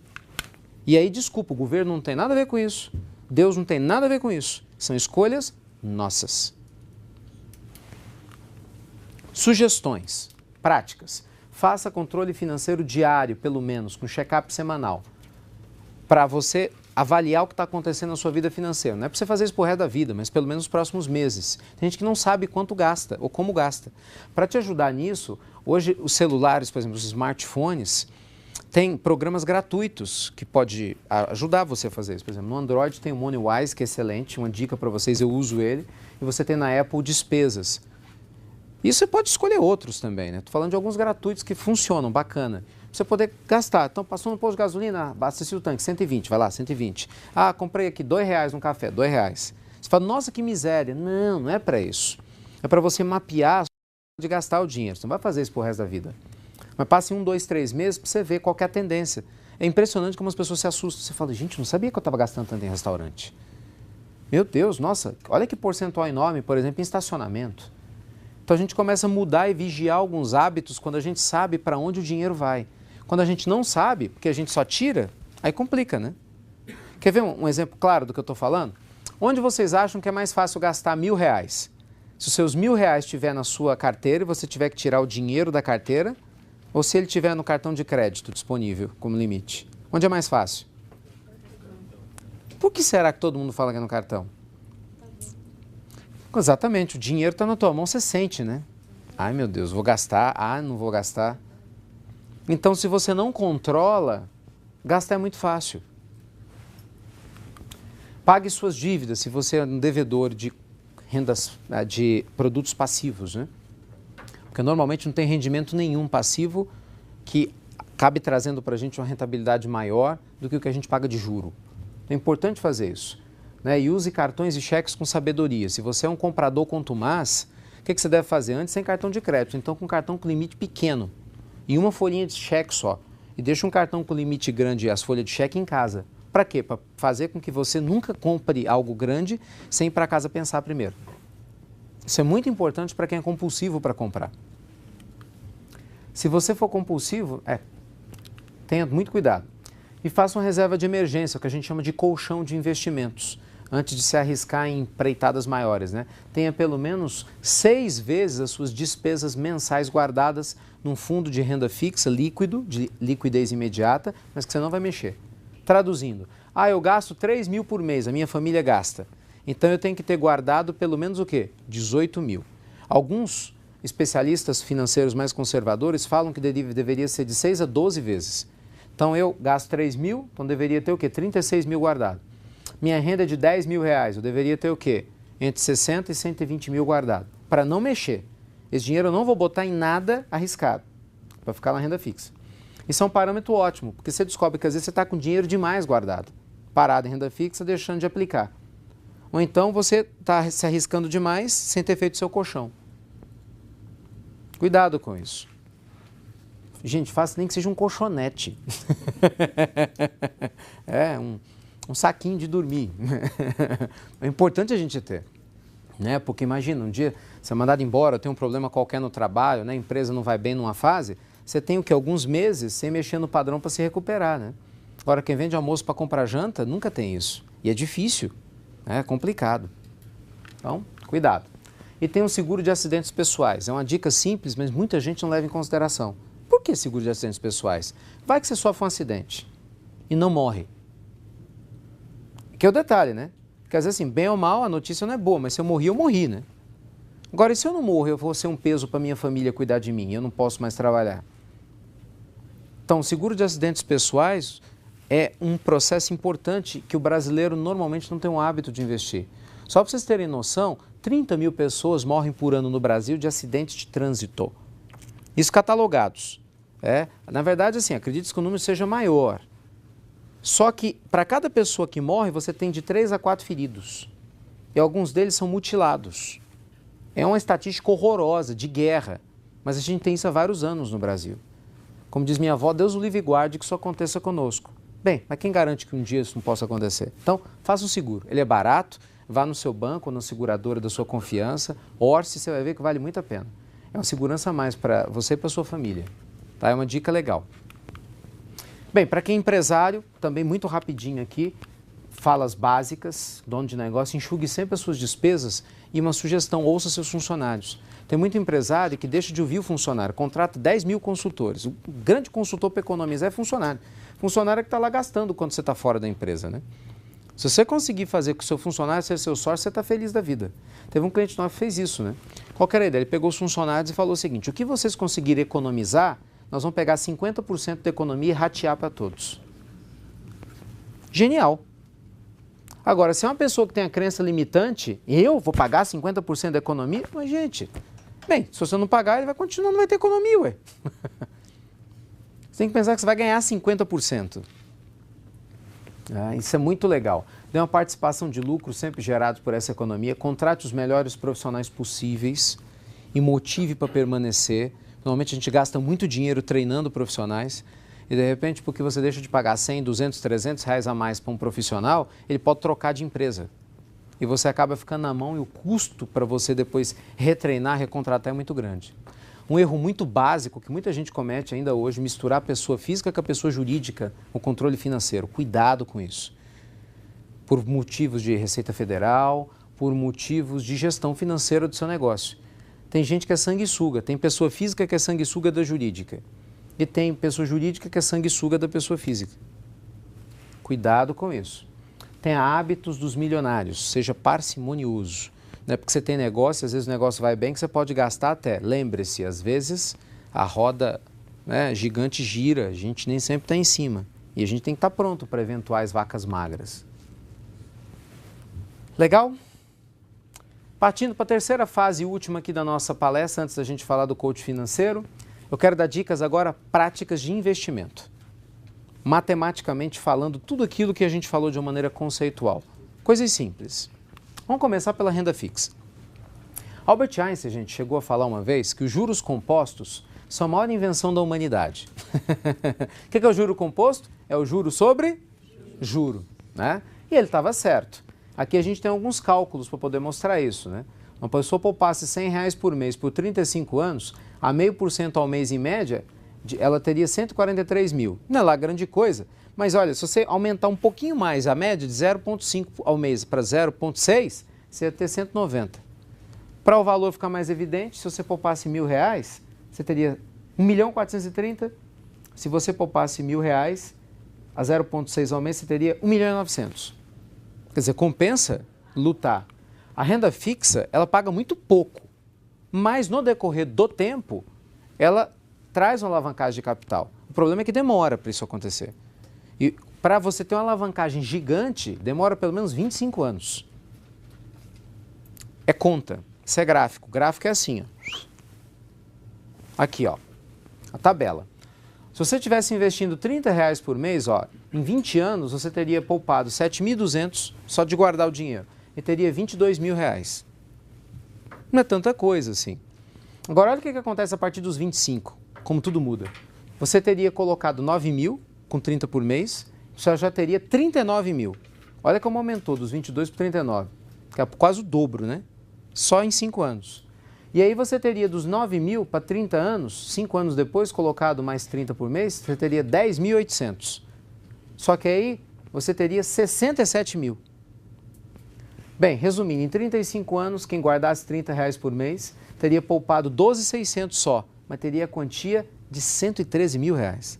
E aí, desculpa, o governo não tem nada a ver com isso. Deus não tem nada a ver com isso. São escolhas nossas. Sugestões práticas. Faça controle financeiro diário, pelo menos, com check-up semanal. Para você avaliar o que está acontecendo na sua vida financeira. Não é para você fazer isso por resto da vida, mas pelo menos nos próximos meses. Tem gente que não sabe quanto gasta ou como gasta. Para te ajudar nisso, hoje os celulares, por exemplo, os smartphones, tem programas gratuitos que pode ajudar você a fazer isso. Por exemplo, no Android tem o MoneyWise, que é excelente, uma dica para vocês, eu uso ele. E você tem na Apple Despesas. E você pode escolher outros também, né? Estou falando de alguns gratuitos que funcionam, bacana. Pra você poder gastar. Então, passou no posto de gasolina, abasteci o tanque, 120, vai lá, 120. Ah, comprei aqui R$2 no café, R$2. Você fala, nossa, que miséria. Não, não é para isso. É para você mapear a sua de gastar o dinheiro. Você não vai fazer isso pro resto da vida. Mas passe 1, 2, 3 meses para você ver qual que é a tendência. É impressionante como as pessoas se assustam. Você fala, gente, não sabia que eu estava gastando tanto em restaurante. Meu Deus, nossa, olha que percentual enorme, por exemplo, em estacionamento. Então a gente começa a mudar e vigiar alguns hábitos quando a gente sabe para onde o dinheiro vai. Quando a gente não sabe, porque a gente só tira, aí complica, né? Quer ver um exemplo claro do que eu estou falando? Onde vocês acham que é mais fácil gastar R$1.000? Se os seus R$1.000 estiver na sua carteira e você tiver que tirar o dinheiro da carteira, ou se ele estiver no cartão de crédito disponível como limite? Onde é mais fácil? Por que será que todo mundo fala que é no cartão? Exatamente, o dinheiro está na tua mão, você sente, né? Ai, meu Deus, vou gastar, não vou gastar. Então, se você não controla, gastar é muito fácil. Pague suas dívidas se você é um devedor de rendas, de produtos passivos, né? Porque normalmente não tem rendimento nenhum passivo que acabe trazendo para a gente uma rentabilidade maior do que o que a gente paga de juro. É importante fazer isso, né? E use cartões e cheques com sabedoria. Se você é um comprador contumaz, o que você deve fazer? Antes, sem cartão de crédito, então com cartão com limite pequeno e uma folhinha de cheque só. E deixa um cartão com limite grande e as folhas de cheque em casa. Para quê? Para fazer com que você nunca compre algo grande sem ir para casa pensar primeiro. Isso é muito importante para quem é compulsivo para comprar. Se você for compulsivo, tenha muito cuidado. E faça uma reserva de emergência, o que a gente chama de colchão de investimentos, antes de se arriscar em empreitadas maiores, né? Tenha pelo menos 6 vezes as suas despesas mensais guardadas num fundo de renda fixa, líquido, de liquidez imediata, mas que você não vai mexer. Traduzindo, eu gasto 3 mil por mês, a minha família gasta. Então eu tenho que ter guardado pelo menos o quê? 18 mil. Alguns especialistas financeiros mais conservadores falam que deveria ser de 6 a 12 vezes. Então eu gasto 3 mil, então deveria ter o quê? 36 mil guardado. Minha renda é de 10 mil reais, eu deveria ter o quê? Entre 60 e 120 mil guardado. Para não mexer. Esse dinheiro eu não vou botar em nada arriscado, para ficar na renda fixa. Isso é um parâmetro ótimo, porque você descobre que às vezes você está com dinheiro demais guardado, parado em renda fixa, deixando de aplicar. Ou então você está se arriscando demais sem ter feito seu colchão. Cuidado com isso. Gente, faça nem que seja um colchonete. Um saquinho de dormir. É importante a gente ter, né? Porque imagina, um dia você é mandado embora, tem um problema qualquer no trabalho, né? A empresa não vai bem numa fase, você tem o que? Alguns meses sem mexer no padrão para se recuperar, né? Agora, quem vende almoço para comprar janta, nunca tem isso. E é difícil, é complicado. Então, cuidado. E tem um seguro de acidentes pessoais. É uma dica simples, mas muita gente não leva em consideração. Por que seguro de acidentes pessoais? Vai que você sofre um acidente e não morre. Que é o detalhe, né? Porque às vezes, assim, bem ou mal, a notícia não é boa, mas se eu morri, eu morri, né? Agora, e se eu não morro, eu vou ser um peso para minha família cuidar de mim, eu não posso mais trabalhar? Então, o seguro de acidentes pessoais é um processo importante que o brasileiro normalmente não tem o hábito de investir. Só para vocês terem noção, 30 mil pessoas morrem por ano no Brasil de acidentes de trânsito. Isso catalogados. Na verdade, assim, acredite que o número seja maior. Só que, para cada pessoa que morre, você tem de 3 a 4 feridos. E alguns deles são mutilados. É uma estatística horrorosa, de guerra. Mas a gente tem isso há vários anos no Brasil. Como diz minha avó, Deus o livre e guarde que isso aconteça conosco. Bem, mas quem garante que um dia isso não possa acontecer? Então, faça um seguro. Ele é barato, vá no seu banco ou na seguradora da sua confiança, orce, você vai ver que vale muito a pena. É uma segurança a mais para você e para sua família. Tá? É uma dica legal. Bem, para quem é empresário, também muito rapidinho aqui, falas básicas, dono de negócio, enxugue sempre as suas despesas e uma sugestão, ouça seus funcionários. Tem muito empresário que deixa de ouvir o funcionário, contrata 10 mil consultores. O grande consultor para economizar é funcionário. Funcionário é que está lá gastando quando você está fora da empresa, né? Se você conseguir fazer com o seu funcionário ser seu sócio, você está feliz da vida. Teve um cliente nosso que fez isso, né? Qual que era a ideia? Ele pegou os funcionários e falou o seguinte: o que vocês conseguirem economizar, nós vamos pegar 50% da economia e ratear para todos. Genial. Agora, se é uma pessoa que tem a crença limitante, eu vou pagar 50% da economia? Mas, gente, bem, se você não pagar, ele vai continuar, não vai ter economia, ué. Você tem que pensar que você vai ganhar 50%. Isso é muito legal. Dê uma participação de lucro sempre gerado por essa economia, contrate os melhores profissionais possíveis e motive para permanecer. Normalmente a gente gasta muito dinheiro treinando profissionais e de repente porque você deixa de pagar 100, 200, 300 reais a mais para um profissional, ele pode trocar de empresa. E você acaba ficando na mão e o custo para você depois retreinar, recontratar é muito grande. Um erro muito básico que muita gente comete ainda hoje, misturar a pessoa física com a pessoa jurídica, o controle financeiro. Cuidado com isso. Por motivos de Receita Federal, por motivos de gestão financeira do seu negócio. Tem gente que é sanguessuga, tem pessoa física que é sanguessuga da jurídica. E tem pessoa jurídica que é sanguessuga da pessoa física. Cuidado com isso. Tenha hábitos dos milionários, seja parcimonioso. Não é porque você tem negócio, às vezes o negócio vai bem, que você pode gastar até. Lembre-se, às vezes a roda gigante gira, a gente nem sempre está em cima. E a gente tem que estar pronto para eventuais vacas magras. Legal? Partindo para a terceira fase e última aqui da nossa palestra, antes da gente falar do coach financeiro, eu quero dar dicas agora práticas de investimento. Matematicamente falando, tudo aquilo que a gente falou de uma maneira conceitual. Coisas simples. Vamos começar pela renda fixa. Albert Einstein, gente, chegou a falar uma vez que os juros compostos são a maior invenção da humanidade. O que é o juro composto? É o juro sobre juro, né? E ele estava certo. Aqui a gente tem alguns cálculos para poder mostrar isso, né? Uma pessoa poupasse 100 reais por mês por 35 anos, a 0,5% ao mês em média, ela teria 143 mil. Não é lá grande coisa, mas olha, se você aumentar um pouquinho mais a média de 0,5 ao mês para 0,6, você ia ter 190. Para o valor ficar mais evidente, se você poupasse R$1.000, você teria 1.430.000. Se você poupasse R$1.000 a 0,6 ao mês, você teria 1.900.000. Quer dizer, compensa lutar. A renda fixa, ela paga muito pouco, mas no decorrer do tempo, ela traz uma alavancagem de capital. O problema é que demora para isso acontecer. E para você ter uma alavancagem gigante, demora pelo menos 25 anos. É conta, isso é gráfico. Gráfico é assim, ó. Aqui, ó, a tabela. Se você estivesse investindo R$30 por mês, ó, em 20 anos você teria poupado 7.200 só de guardar o dinheiro e teria R$22.000. Não é tanta coisa assim. Agora, olha o que acontece a partir dos 25, como tudo muda. Você teria colocado 9.000 com 30 por mês, você já teria 39.000. Olha como aumentou dos 22 para 39, que é quase o dobro, né? Só em 5 anos. E aí você teria dos 9.000 para 30 anos, 5 anos depois, colocado mais 30 por mês, você teria 10.800. Só que aí você teria 67.000. Bem, resumindo, em 35 anos, quem guardasse R$30 por mês teria poupado 12.600 só, mas teria a quantia de R$113.000.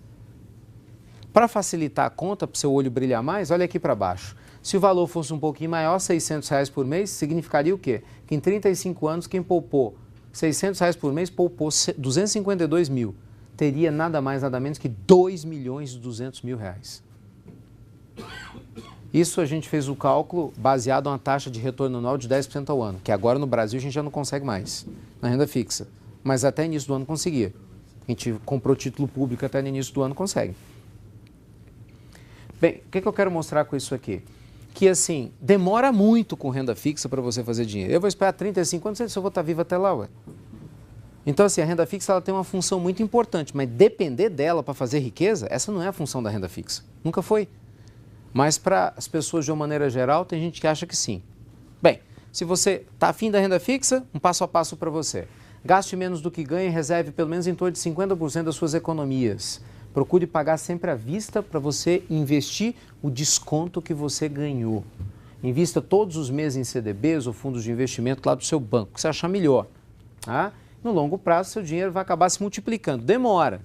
Para facilitar a conta, para o seu olho brilhar mais, olha aqui para baixo. Se o valor fosse um pouquinho maior, R$600 por mês, significaria o quê? Que em 35 anos, quem poupou R$600 por mês, poupou 252.000. Teria nada mais, nada menos que R$2.200.000. Isso a gente fez o cálculo baseado em uma taxa de retorno anual de 10% ao ano, que agora no Brasil a gente já não consegue mais, na renda fixa. Mas até início do ano conseguia. A gente comprou título público até no início do ano, consegue. Bem, o que eu quero mostrar com isso aqui? Que assim, demora muito com renda fixa para você fazer dinheiro. Eu vou esperar 35 anos, se eu vou estar vivo até lá, ué. Então assim, a renda fixa ela tem uma função muito importante, mas depender dela para fazer riqueza, essa não é a função da renda fixa. Nunca foi. Mas para as pessoas de uma maneira geral, tem gente que acha que sim. Bem, se você está afim da renda fixa, um passo a passo para você. Gaste menos do que ganha e reserve pelo menos em torno de 50% das suas economias. Procure pagar sempre à vista para você investir o desconto que você ganhou. Invista todos os meses em CDBs ou fundos de investimento lá do seu banco, que você achar melhor. Tá? No longo prazo, seu dinheiro vai acabar se multiplicando. Demora,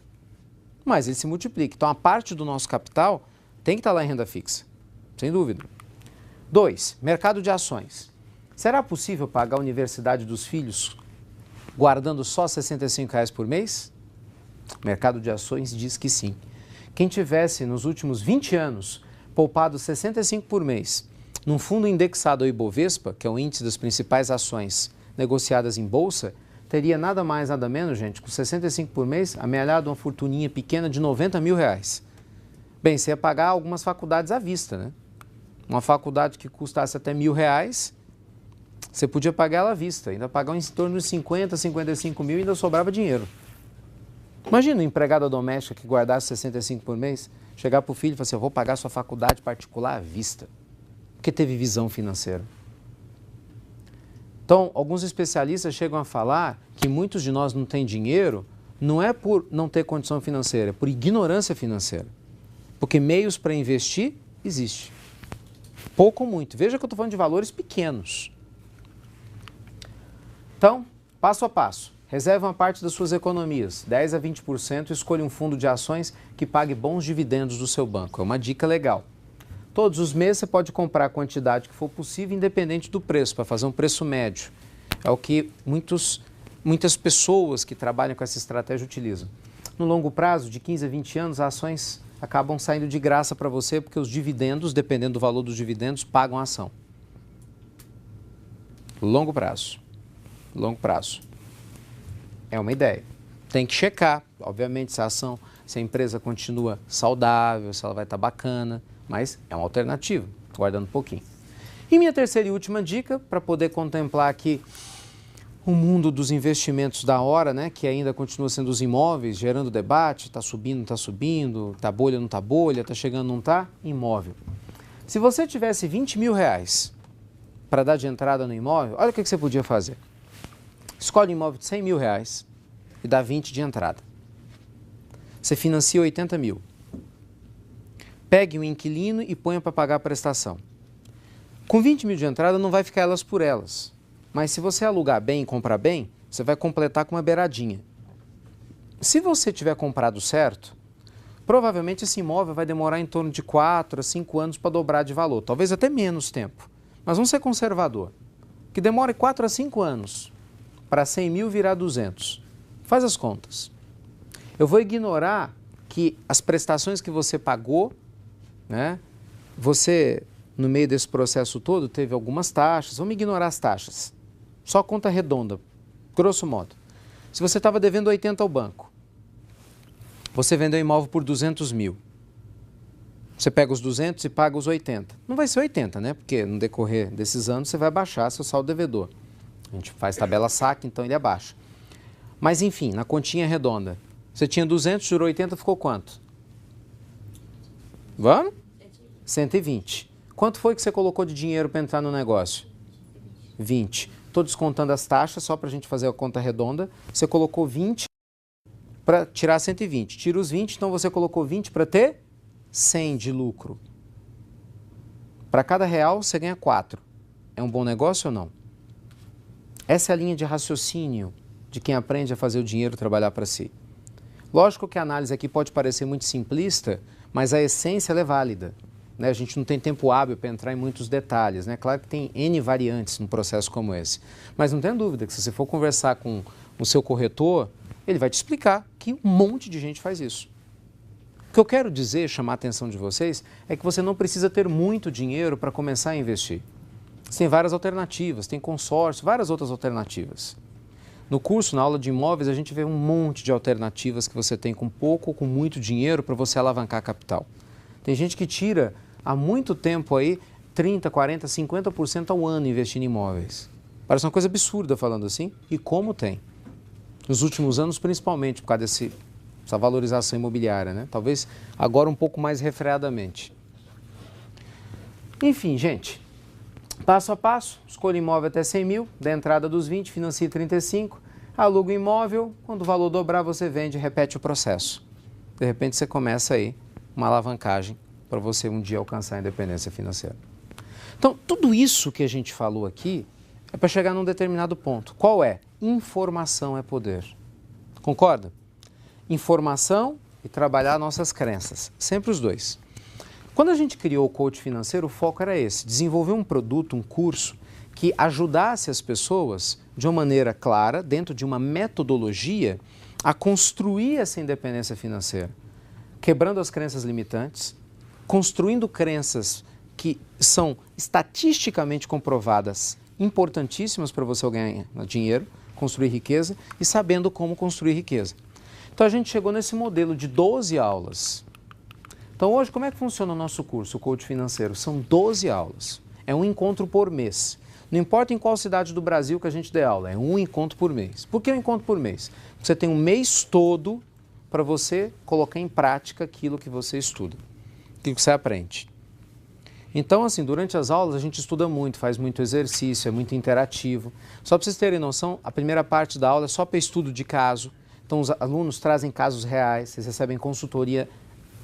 mas ele se multiplica. Então, a parte do nosso capital tem que estar lá em renda fixa, sem dúvida. 2, mercado de ações. Será possível pagar a universidade dos filhos guardando só R$ 65 por mês? O mercado de ações diz que sim. Quem tivesse, nos últimos 20 anos, poupado 65 por mês num fundo indexado ao Ibovespa, que é o índice das principais ações negociadas em bolsa, teria nada mais, nada menos, gente, com 65 por mês, amealhado uma fortuninha pequena de R$90 mil. Bem, você ia pagar algumas faculdades à vista, né? Uma faculdade que custasse até R$1.000, você podia pagar ela à vista, ainda pagar em torno de 50, 55 mil e ainda sobrava dinheiro. Imagina uma empregada doméstica que guardasse 65 por mês, chegar para o filho e falar assim, eu vou pagar sua faculdade particular à vista, porque teve visão financeira. Então, alguns especialistas chegam a falar que muitos de nós não têm dinheiro, não é por não ter condição financeira, é por ignorância financeira. Porque meios para investir existe. Pouco ou muito. Veja que eu estou falando de valores pequenos. Então, passo a passo. Reserve uma parte das suas economias, 10 a 20%, e escolha um fundo de ações que pague bons dividendos do seu banco. É uma dica legal. Todos os meses você pode comprar a quantidade que for possível, independente do preço, para fazer um preço médio. É o que muitas pessoas que trabalham com essa estratégia utilizam. No longo prazo, de 15 a 20 anos, as ações acabam saindo de graça para você, porque os dividendos, dependendo do valor dos dividendos, pagam a ação. Longo prazo. Longo prazo. É uma ideia. Tem que checar, obviamente, se a ação, se a empresa continua saudável, se ela vai estar bacana, mas é uma alternativa, guardando um pouquinho. E minha terceira e última dica, para poder contemplar aqui o mundo dos investimentos da hora, né, que ainda continua sendo os imóveis, gerando debate, está subindo, não está subindo, está bolha, não está bolha, está chegando, não está, imóvel. Se você tivesse R$20 mil para dar de entrada no imóvel, olha o que você podia fazer. Escolhe um imóvel de R$100 mil e dá 20 de entrada. Você financia 80 mil. Pegue um inquilino e ponha para pagar a prestação. Com 20 mil de entrada não vai ficar elas por elas. Mas se você alugar bem e comprar bem, você vai completar com uma beiradinha. Se você tiver comprado certo, provavelmente esse imóvel vai demorar em torno de 4 a 5 anos para dobrar de valor. Talvez até menos tempo. Mas vamos ser conservador. Que demore 4 a 5 anos para 100 mil virar 200. Faz as contas. Eu vou ignorar que as prestações que você pagou, né, você, no meio desse processo todo, teve algumas taxas. Vamos ignorar as taxas. Só conta redonda, grosso modo. Se você estava devendo 80 ao banco, você vendeu o imóvel por 200 mil. Você pega os 200 e paga os 80. Não vai ser 80, né? Porque no decorrer desses anos você vai baixar seu saldo devedor. A gente faz tabela saque, então ele abaixa. Mas enfim, na continha redonda, você tinha 200, jurou 80, ficou quanto? Vamos? 120. Quanto foi que você colocou de dinheiro para entrar no negócio? 20. Estou descontando as taxas, só para a gente fazer a conta redonda. Você colocou 20 para tirar 120. Tira os 20, então você colocou 20 para ter 100 de lucro. Para cada real, você ganha 4. É um bom negócio ou não? Essa é a linha de raciocínio de quem aprende a fazer o dinheiro trabalhar para si. Lógico que a análise aqui pode parecer muito simplista, mas a essência ela é válida. Né? A gente não tem tempo hábil para entrar em muitos detalhes. Né? Claro que tem N variantes num processo como esse. Mas não tem dúvida que se você for conversar com o seu corretor, ele vai te explicar que um monte de gente faz isso. O que eu quero dizer, chamar a atenção de vocês, é que você não precisa ter muito dinheiro para começar a investir. Você tem várias alternativas, tem consórcio, várias outras alternativas. No curso, na aula de imóveis, a gente vê um monte de alternativas que você tem com pouco ou com muito dinheiro para você alavancar capital. Tem gente que tira há muito tempo aí 30, 40, 50% ao ano investindo em imóveis. Parece uma coisa absurda falando assim, e como tem. Nos últimos anos, principalmente por causa dessa valorização imobiliária, né? Talvez agora um pouco mais refreadamente. Enfim, gente, passo a passo, escolha imóvel até 100 mil, dá entrada dos 20, financie 35, aluga o imóvel, quando o valor dobrar você vende e repete o processo. de repente você começa aí uma alavancagem para você um dia alcançar a independência financeira. Então, tudo isso que a gente falou aqui é para chegar num determinado ponto. Qual é? Informação é poder. Concorda? Informação e trabalhar nossas crenças. Sempre os dois. Quando a gente criou o coach financeiro, o foco era esse, desenvolver um produto, um curso que ajudasse as pessoas de uma maneira clara, dentro de uma metodologia, a construir essa independência financeira, quebrando as crenças limitantes, construindo crenças que são estatisticamente comprovadas, importantíssimas para você ganhar dinheiro, construir riqueza e sabendo como construir riqueza. Então a gente chegou nesse modelo de 12 aulas. Então hoje como é que funciona o nosso curso, o Coach Financeiro? São 12 aulas, é um encontro por mês. Não importa em qual cidade do Brasil que a gente dê aula, é um encontro por mês. Por que um encontro por mês? Porque você tem um mês todo para você colocar em prática aquilo que você estuda, aquilo que você aprende. Então, assim, durante as aulas a gente estuda muito, faz muito exercício, é muito interativo. Só para vocês terem noção, a primeira parte da aula é só para estudo de caso. Então, os alunos trazem casos reais, vocês recebem consultoria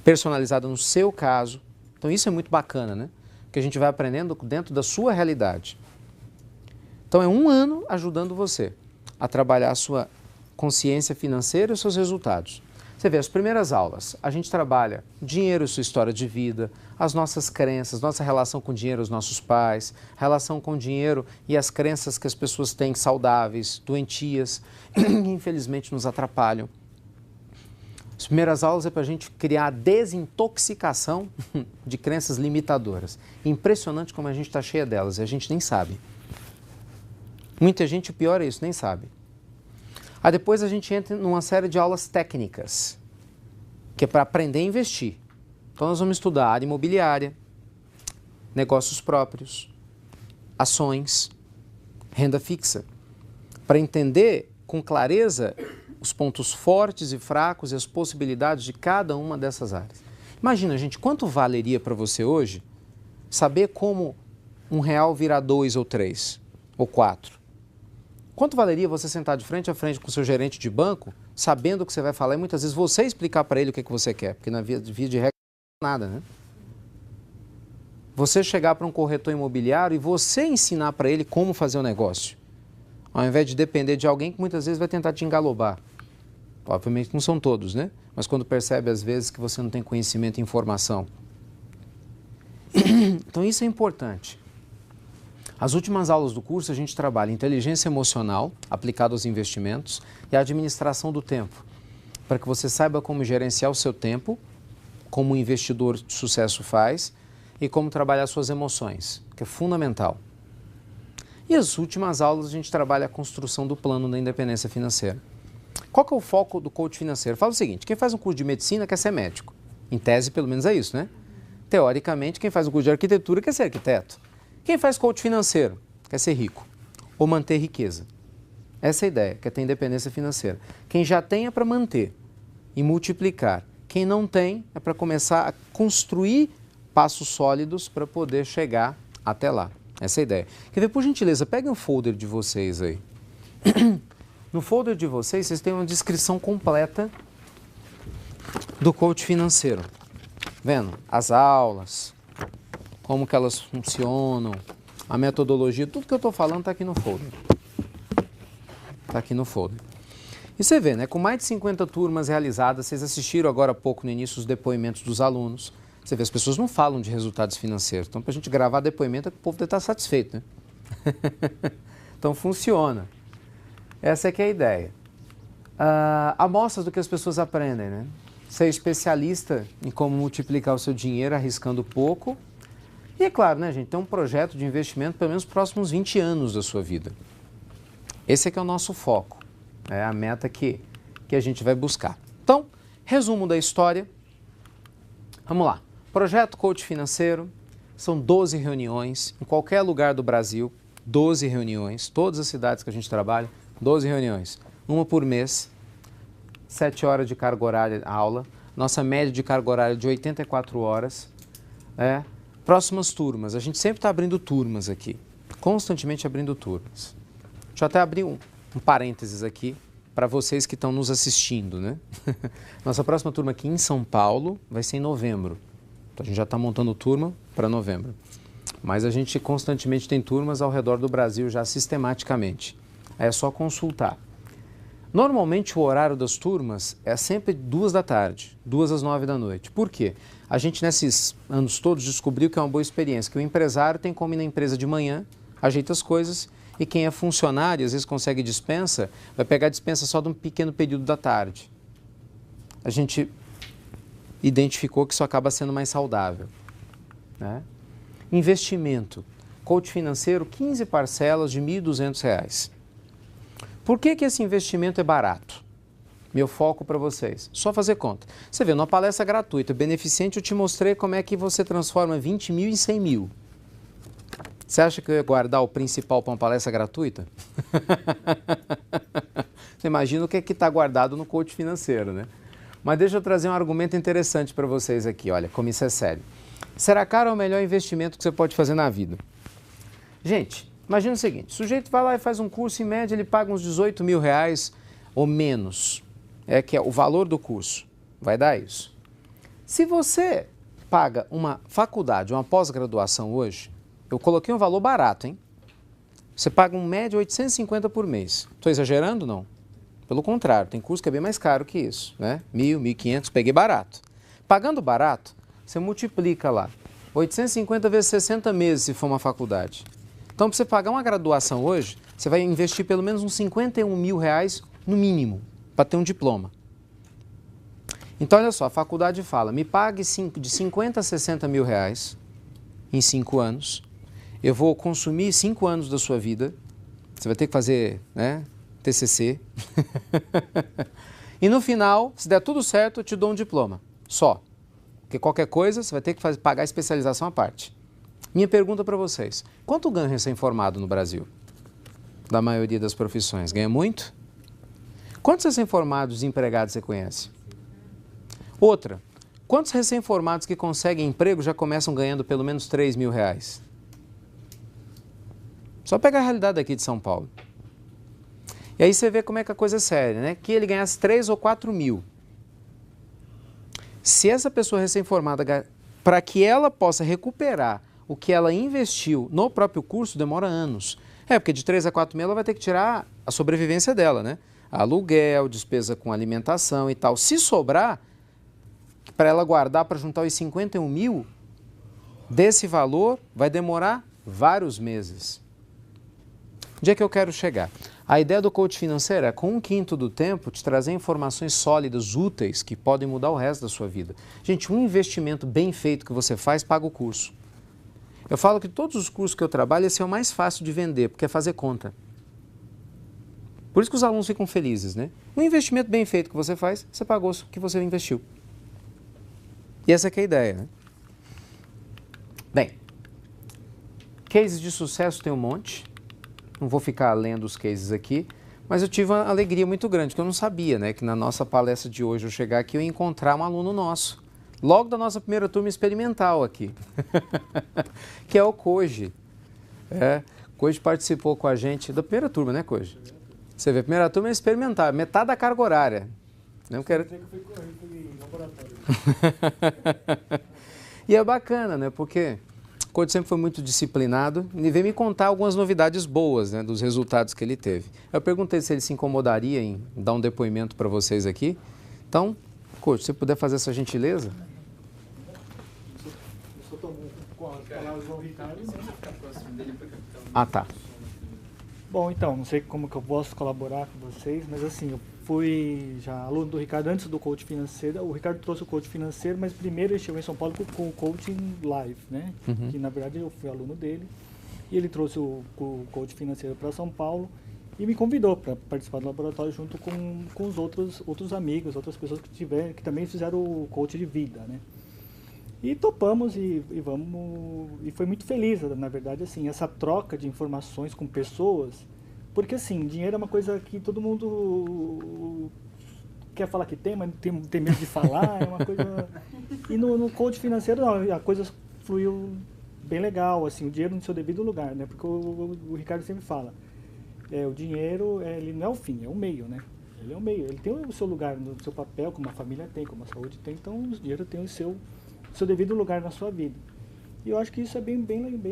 personalizada no seu caso. Então, isso é muito bacana, né? Que a gente vai aprendendo dentro da sua realidade. Então, é um ano ajudando você a trabalhar a sua consciência financeira e os seus resultados. Você vê, as primeiras aulas, a gente trabalha dinheiro e sua história de vida, as nossas crenças, nossa relação com dinheiro, os nossos pais, relação com dinheiro e as crenças que as pessoas têm saudáveis, doentias, que infelizmente nos atrapalham. As primeiras aulas é para a gente criar a desintoxicação de crenças limitadoras. Impressionante como a gente está cheia delas e a gente nem sabe. Muita gente, o pior é isso, nem sabe. Aí depois a gente entra numa série de aulas técnicas, que é para aprender a investir. Então nós vamos estudar área imobiliária, negócios próprios, ações, renda fixa, para entender com clareza os pontos fortes e fracos e as possibilidades de cada uma dessas áreas. Imagina, gente, quanto valeria para você hoje saber como R$1 virar 2 ou 3 ou 4? Quanto valeria você sentar de frente a frente com o seu gerente de banco, sabendo o que você vai falar e muitas vezes você explicar para ele o que você quer? Porque na via de regra não é nada, né? Você chegar para um corretor imobiliário e você ensinar para ele como fazer o negócio, ao invés de depender de alguém que muitas vezes vai tentar te engalobar. Obviamente não são todos, né? Mas quando percebe às vezes que você não tem conhecimento e informação. Então isso é importante. As últimas aulas do curso a gente trabalha inteligência emocional aplicada aos investimentos e a administração do tempo, para que você saiba como gerenciar o seu tempo, como um investidor de sucesso faz e como trabalhar suas emoções, que é fundamental. E as últimas aulas a gente trabalha a construção do plano da independência financeira. Qual que é o foco do coach financeiro? Fala o seguinte, quem faz um curso de medicina quer ser médico. Em tese, pelo menos é isso, né? Teoricamente, quem faz um curso de arquitetura quer ser arquiteto. Quem faz coach financeiro quer ser rico ou manter riqueza. Essa é a ideia, quer ter independência financeira. Quem já tem é para manter e multiplicar. Quem não tem é para começar a construir passos sólidos para poder chegar até lá. Essa é a ideia. Quer ver, por gentileza, peguem um folder de vocês aí. No folder de vocês, vocês têm uma descrição completa do coach financeiro. Vendo? As aulas, como que elas funcionam, a metodologia, tudo que eu estou falando está aqui no folder. Está aqui no folder. E você vê, né? Com mais de 50 turmas realizadas, vocês assistiram agora há pouco no início os depoimentos dos alunos. Você vê, as pessoas não falam de resultados financeiros. Então, para a gente gravar depoimento, o povo deve estar satisfeito, né? Então, funciona. Essa é que é a ideia. Amostras do que as pessoas aprendem, né? Ser especialista em como multiplicar o seu dinheiro arriscando pouco. E é claro, né, gente, tem um projeto de investimento pelo menos nos próximos 20 anos da sua vida. Esse é que é o nosso foco, é a meta que a gente vai buscar. Então, resumo da história. Vamos lá. Projeto Coach Financeiro, são 12 reuniões, em qualquer lugar do Brasil, 12 reuniões, todas as cidades que a gente trabalha, 12 reuniões, uma por mês, 7 horas de carga horária aula, nossa média de carga horária de 84 horas, Próximas turmas, a gente sempre está abrindo turmas aqui, constantemente abrindo turmas. Deixa eu até abrir um parênteses aqui, para vocês que estão nos assistindo, né? Nossa próxima turma aqui em São Paulo vai ser em novembro. Então, a gente já está montando turma para novembro. Mas a gente constantemente tem turmas ao redor do Brasil já sistematicamente. Aí é só consultar. Normalmente o horário das turmas é sempre 2 da tarde, 2 às 9 da noite. Por quê? A gente nesses anos todos descobriu que é uma boa experiência, que o empresário tem como ir na empresa de manhã, ajeita as coisas, e quem é funcionário, às vezes consegue dispensa, vai pegar dispensa só de um pequeno período da tarde. A gente identificou que isso acaba sendo mais saudável, né? Investimento. Coach financeiro, 15 parcelas de R$ 1.200. Por que esse investimento é barato? Meu foco para vocês. Só fazer conta. Você vê, numa palestra gratuita, beneficente, eu te mostrei como é que você transforma 20 mil em 100 mil. Você acha que eu ia guardar o principal para uma palestra gratuita? Você imagina o que está guardado no coach financeiro, né? Mas deixa eu trazer um argumento interessante para vocês aqui, olha, como isso é sério. Será caro ou o melhor investimento que você pode fazer na vida? Gente, imagina o seguinte, o sujeito vai lá e faz um curso, em média ele paga uns 18 mil reais ou menos. Que é o valor do curso, vai dar isso. Se você paga uma faculdade, uma pós-graduação hoje, eu coloquei um valor barato, hein? Você paga um médio 850 por mês. Estou exagerando, não? Pelo contrário, tem curso que é bem mais caro que isso, né? 1.000, 1.500, peguei barato. Pagando barato, você multiplica lá. 850 vezes 60 meses, se for uma faculdade. Então, para você pagar uma graduação hoje, você vai investir pelo menos uns 51 mil reais no mínimo, para ter um diploma. Então, olha só, a faculdade fala, me pague de 50 a 60 mil reais em 5 anos. Eu vou consumir 5 anos da sua vida. Você vai ter que fazer, né, TCC. E no final, se der tudo certo, eu te dou um diploma. Só. Porque qualquer coisa, você vai ter que pagar a especialização à parte. Minha pergunta para vocês. Quanto ganha recém-formado no Brasil? Da maioria das profissões. Ganha muito? Quantos recém-formados desempregados você conhece? Outra. Quantos recém-formados que conseguem emprego já começam ganhando pelo menos 3 mil reais? Só pegar a realidade aqui de São Paulo. E aí você vê como é que a coisa é séria, né? Que ele ganhasse 3 ou 4 mil. Se essa pessoa recém-formada, para que ela possa recuperar o que ela investiu no próprio curso, demora anos. Porque de 3 a 4 mil ela vai ter que tirar a sobrevivência dela, né? Aluguel, despesa com alimentação e tal. Se sobrar, para ela guardar para juntar os 51 mil, desse valor vai demorar vários meses. Onde é que eu quero chegar? A ideia do coach financeiro é, com 1/5 do tempo, te trazer informações sólidas, úteis, que podem mudar o resto da sua vida. Gente, um investimento bem feito que você faz, paga o curso. Eu falo que todos os cursos que eu trabalho, esse é o mais fácil de vender, porque é fazer conta. Por isso que os alunos ficam felizes, né? Um investimento bem feito que você faz, você pagou o que você investiu. E essa que é a ideia, né? Bem, cases de sucesso tem um monte. Não vou ficar lendo os cases aqui, mas eu tive uma alegria muito grande, porque eu não sabia, né, que na nossa palestra de hoje, eu chegar aqui, eu ia encontrar um aluno nosso, logo da nossa primeira turma experimental aqui, que é o Koji. Koji participou com a gente da primeira turma, né, Koji? Você vê, a primeira turma é experimental, metade da carga horária. Não quero... E é bacana, né, porque... O Koji sempre foi muito disciplinado e veio me contar algumas novidades boas, né, dos resultados que ele teve. Eu perguntei se ele se incomodaria em dar um depoimento para vocês aqui. Então, Koji, se você puder fazer essa gentileza. Eu só estou com as palavras do Ricardo. Ah, tá. Bom, então, não sei como que eu posso colaborar com vocês, mas assim, eu fui já aluno do Ricardo antes do coach financeiro. O Ricardo trouxe o coach financeiro, mas primeiro ele chegou em São Paulo com o coaching live, né? Uhum. Que na verdade eu fui aluno dele. E ele trouxe o coach financeiro para São Paulo e me convidou para participar do laboratório junto com os outros amigos, outras pessoas que também fizeram o coach de vida, né? E topamos e vamos, e foi muito feliz, na verdade, assim, essa troca de informações com pessoas, porque assim, dinheiro é uma coisa que todo mundo quer falar que tem, mas tem medo de falar, é uma coisa... E no coach financeiro, não, a coisa fluiu bem legal, assim, o dinheiro no seu devido lugar, né? Porque o Ricardo sempre fala, o dinheiro, ele não é o fim, é o meio, né? Ele é um meio, ele tem o seu lugar no seu papel, como a família tem, como a saúde tem, então o dinheiro tem o seu devido lugar na sua vida. E eu acho que isso é bem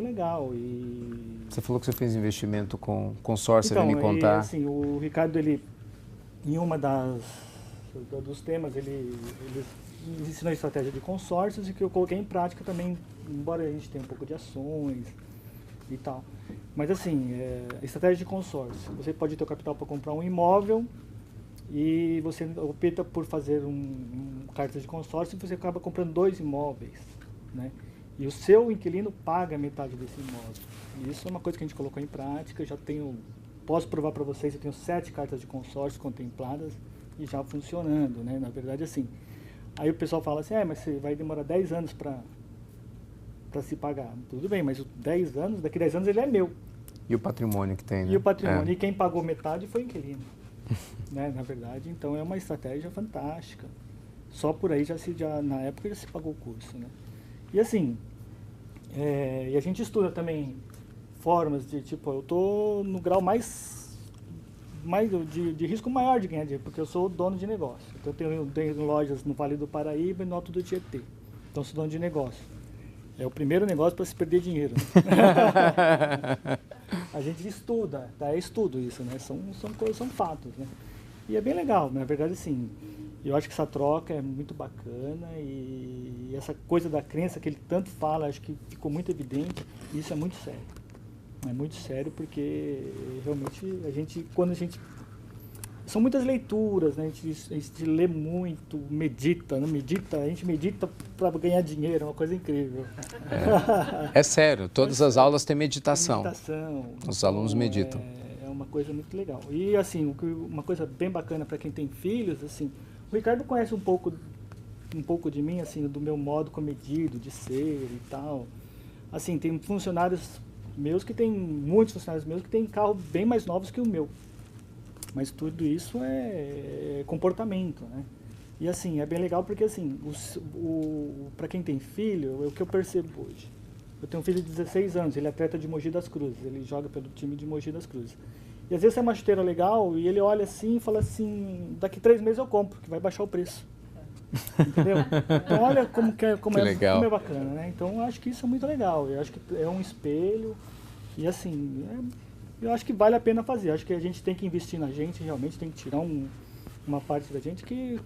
legal. E... Você falou que você fez investimento com consórcio, então, vai me contar. Assim, o Ricardo, ele, em uma dos temas, ele ensinou a estratégia de consórcios e que eu coloquei em prática também, embora a gente tenha um pouco de ações e tal. Mas assim, estratégia de consórcio. Você pode ter o capital para comprar um imóvel e você opta por fazer carta de consórcio e você acaba comprando 2 imóveis, né? E o seu inquilino paga metade desse imóvel. E isso é uma coisa que a gente colocou em prática. Posso provar para vocês, eu tenho 7 cartas de consórcio contempladas e já funcionando, né? Na verdade, assim, aí o pessoal fala assim, mas você vai demorar 10 anos para se pagar. Tudo bem, mas daqui 10 anos ele é meu. E o patrimônio que tem, né? E o patrimônio. E quem pagou metade foi o inquilino. Né? Na verdade, então é uma estratégia fantástica. Só por aí, na época, já se pagou o curso, né? E assim, e a gente estuda também formas de, tipo, eu tô no grau mais de risco maior de ganhar dinheiro, porque eu sou dono de negócio. Então eu tenho lojas no Vale do Paraíba e no Alto do Tietê. Então eu sou dono de negócio. É o primeiro negócio para se perder dinheiro. Né? A gente estuda, tá? É estudo isso, né? São coisas, são fatos, né? E é bem legal, na verdade, assim, eu acho que essa troca é muito bacana e essa coisa da crença que ele tanto fala, acho que ficou muito evidente, e isso é muito sério. É muito sério porque realmente quando a gente... São muitas leituras, né? A gente lê muito, medita, não medita, a gente medita para ganhar dinheiro, é uma coisa incrível. É sério, todas as aulas têm meditação. Os alunos então, meditam. É uma coisa muito legal. E assim, uma coisa bem bacana para quem tem filhos, assim, o Ricardo conhece um pouco de mim, assim, do meu modo comedido de ser e tal. Assim, tem muitos funcionários meus que têm carro bem mais novos que o meu. Mas tudo isso é comportamento, né? E assim, é bem legal porque assim, para quem tem filho, é o que eu percebo hoje. Eu tenho um filho de 16 anos, ele é atleta de Mogi das Cruzes, ele joga pelo time de Mogi das Cruzes. E às vezes é uma chuteira legal e ele olha assim e fala assim, daqui 3 meses eu compro, que vai baixar o preço. Entendeu? Então olha como é bacana, né? Então eu acho que isso é muito legal, eu acho que é um espelho e assim, eu acho que vale a pena fazer, eu acho que a gente tem que investir na gente, realmente tem que tirar uma parte da gente que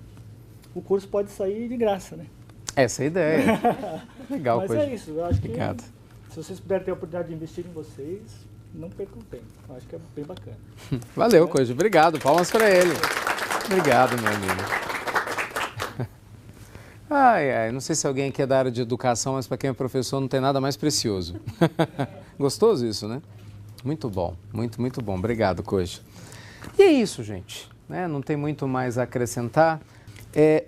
o curso pode sair de graça, né? Essa é a ideia. Legal, mas é isso, eu acho que Obrigado. Se vocês puderem ter a oportunidade de investir em vocês, não percam tempo, eu acho que é bem bacana. Valeu, Cojo, obrigado, palmas para ele. Obrigado, meu amigo. Não sei se alguém aqui é da área de educação, mas para quem é professor não tem nada mais precioso. Gostoso isso, né? Muito bom, muito bom. Obrigado, Cojo. E é isso, gente. Né? Não tem muito mais a acrescentar.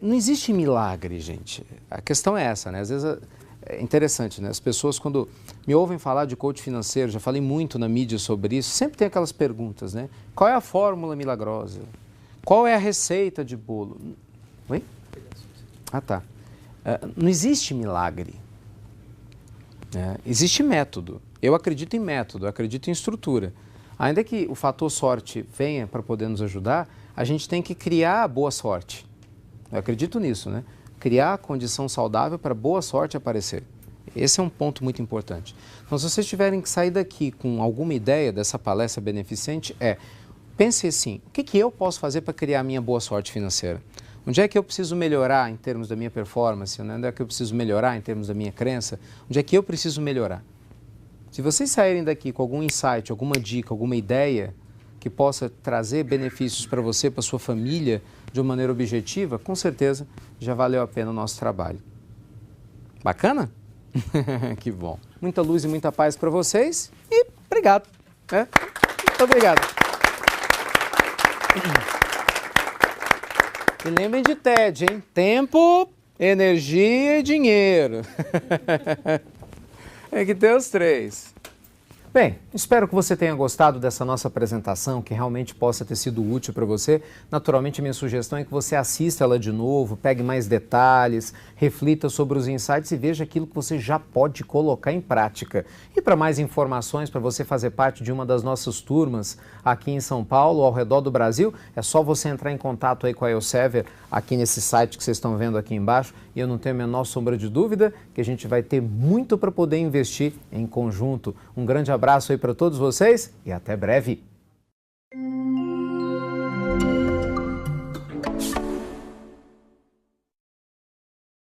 Não existe milagre, gente. A questão é essa, né? Às vezes é interessante, né? As pessoas, quando me ouvem falar de coach financeiro, já falei muito na mídia sobre isso, sempre tem aquelas perguntas, né? Qual é a fórmula milagrosa? Qual é a receita de bolo? Oi? Ah, tá. Não existe milagre. Existe método. Eu acredito em método, eu acredito em estrutura. Ainda que o fator sorte venha para poder nos ajudar, a gente tem que criar a boa sorte. Eu acredito nisso, né? Criar a condição saudável para boa sorte aparecer. Esse é um ponto muito importante. Então, se vocês tiverem que sair daqui com alguma ideia dessa palestra beneficente, pense assim, o que eu posso fazer para criar a minha boa sorte financeira? Onde é que eu preciso melhorar em termos da minha performance? Onde é que eu preciso melhorar em termos da minha crença? Onde é que eu preciso melhorar? Se vocês saírem daqui com algum insight, alguma dica, alguma ideia que possa trazer benefícios para você, para sua família, de uma maneira objetiva, com certeza já valeu a pena o nosso trabalho. Bacana? Que bom. Muita luz e muita paz para vocês e obrigado. Muito obrigado. E lembrem de TED, hein? Tempo, energia e dinheiro. É que tem os 3. Bem, espero que você tenha gostado dessa nossa apresentação, que realmente possa ter sido útil para você. Naturalmente, minha sugestão é que você assista ela de novo, pegue mais detalhes, reflita sobre os insights e veja aquilo que você já pode colocar em prática. E para mais informações, para você fazer parte de uma das nossas turmas aqui em São Paulo, ao redor do Brasil, é só você entrar em contato aí com a Elsevier, aqui nesse site que vocês estão vendo aqui embaixo, e eu não tenho a menor sombra de dúvida que a gente vai ter muito para poder investir em conjunto. Um grande abraço aí para todos vocês e até breve!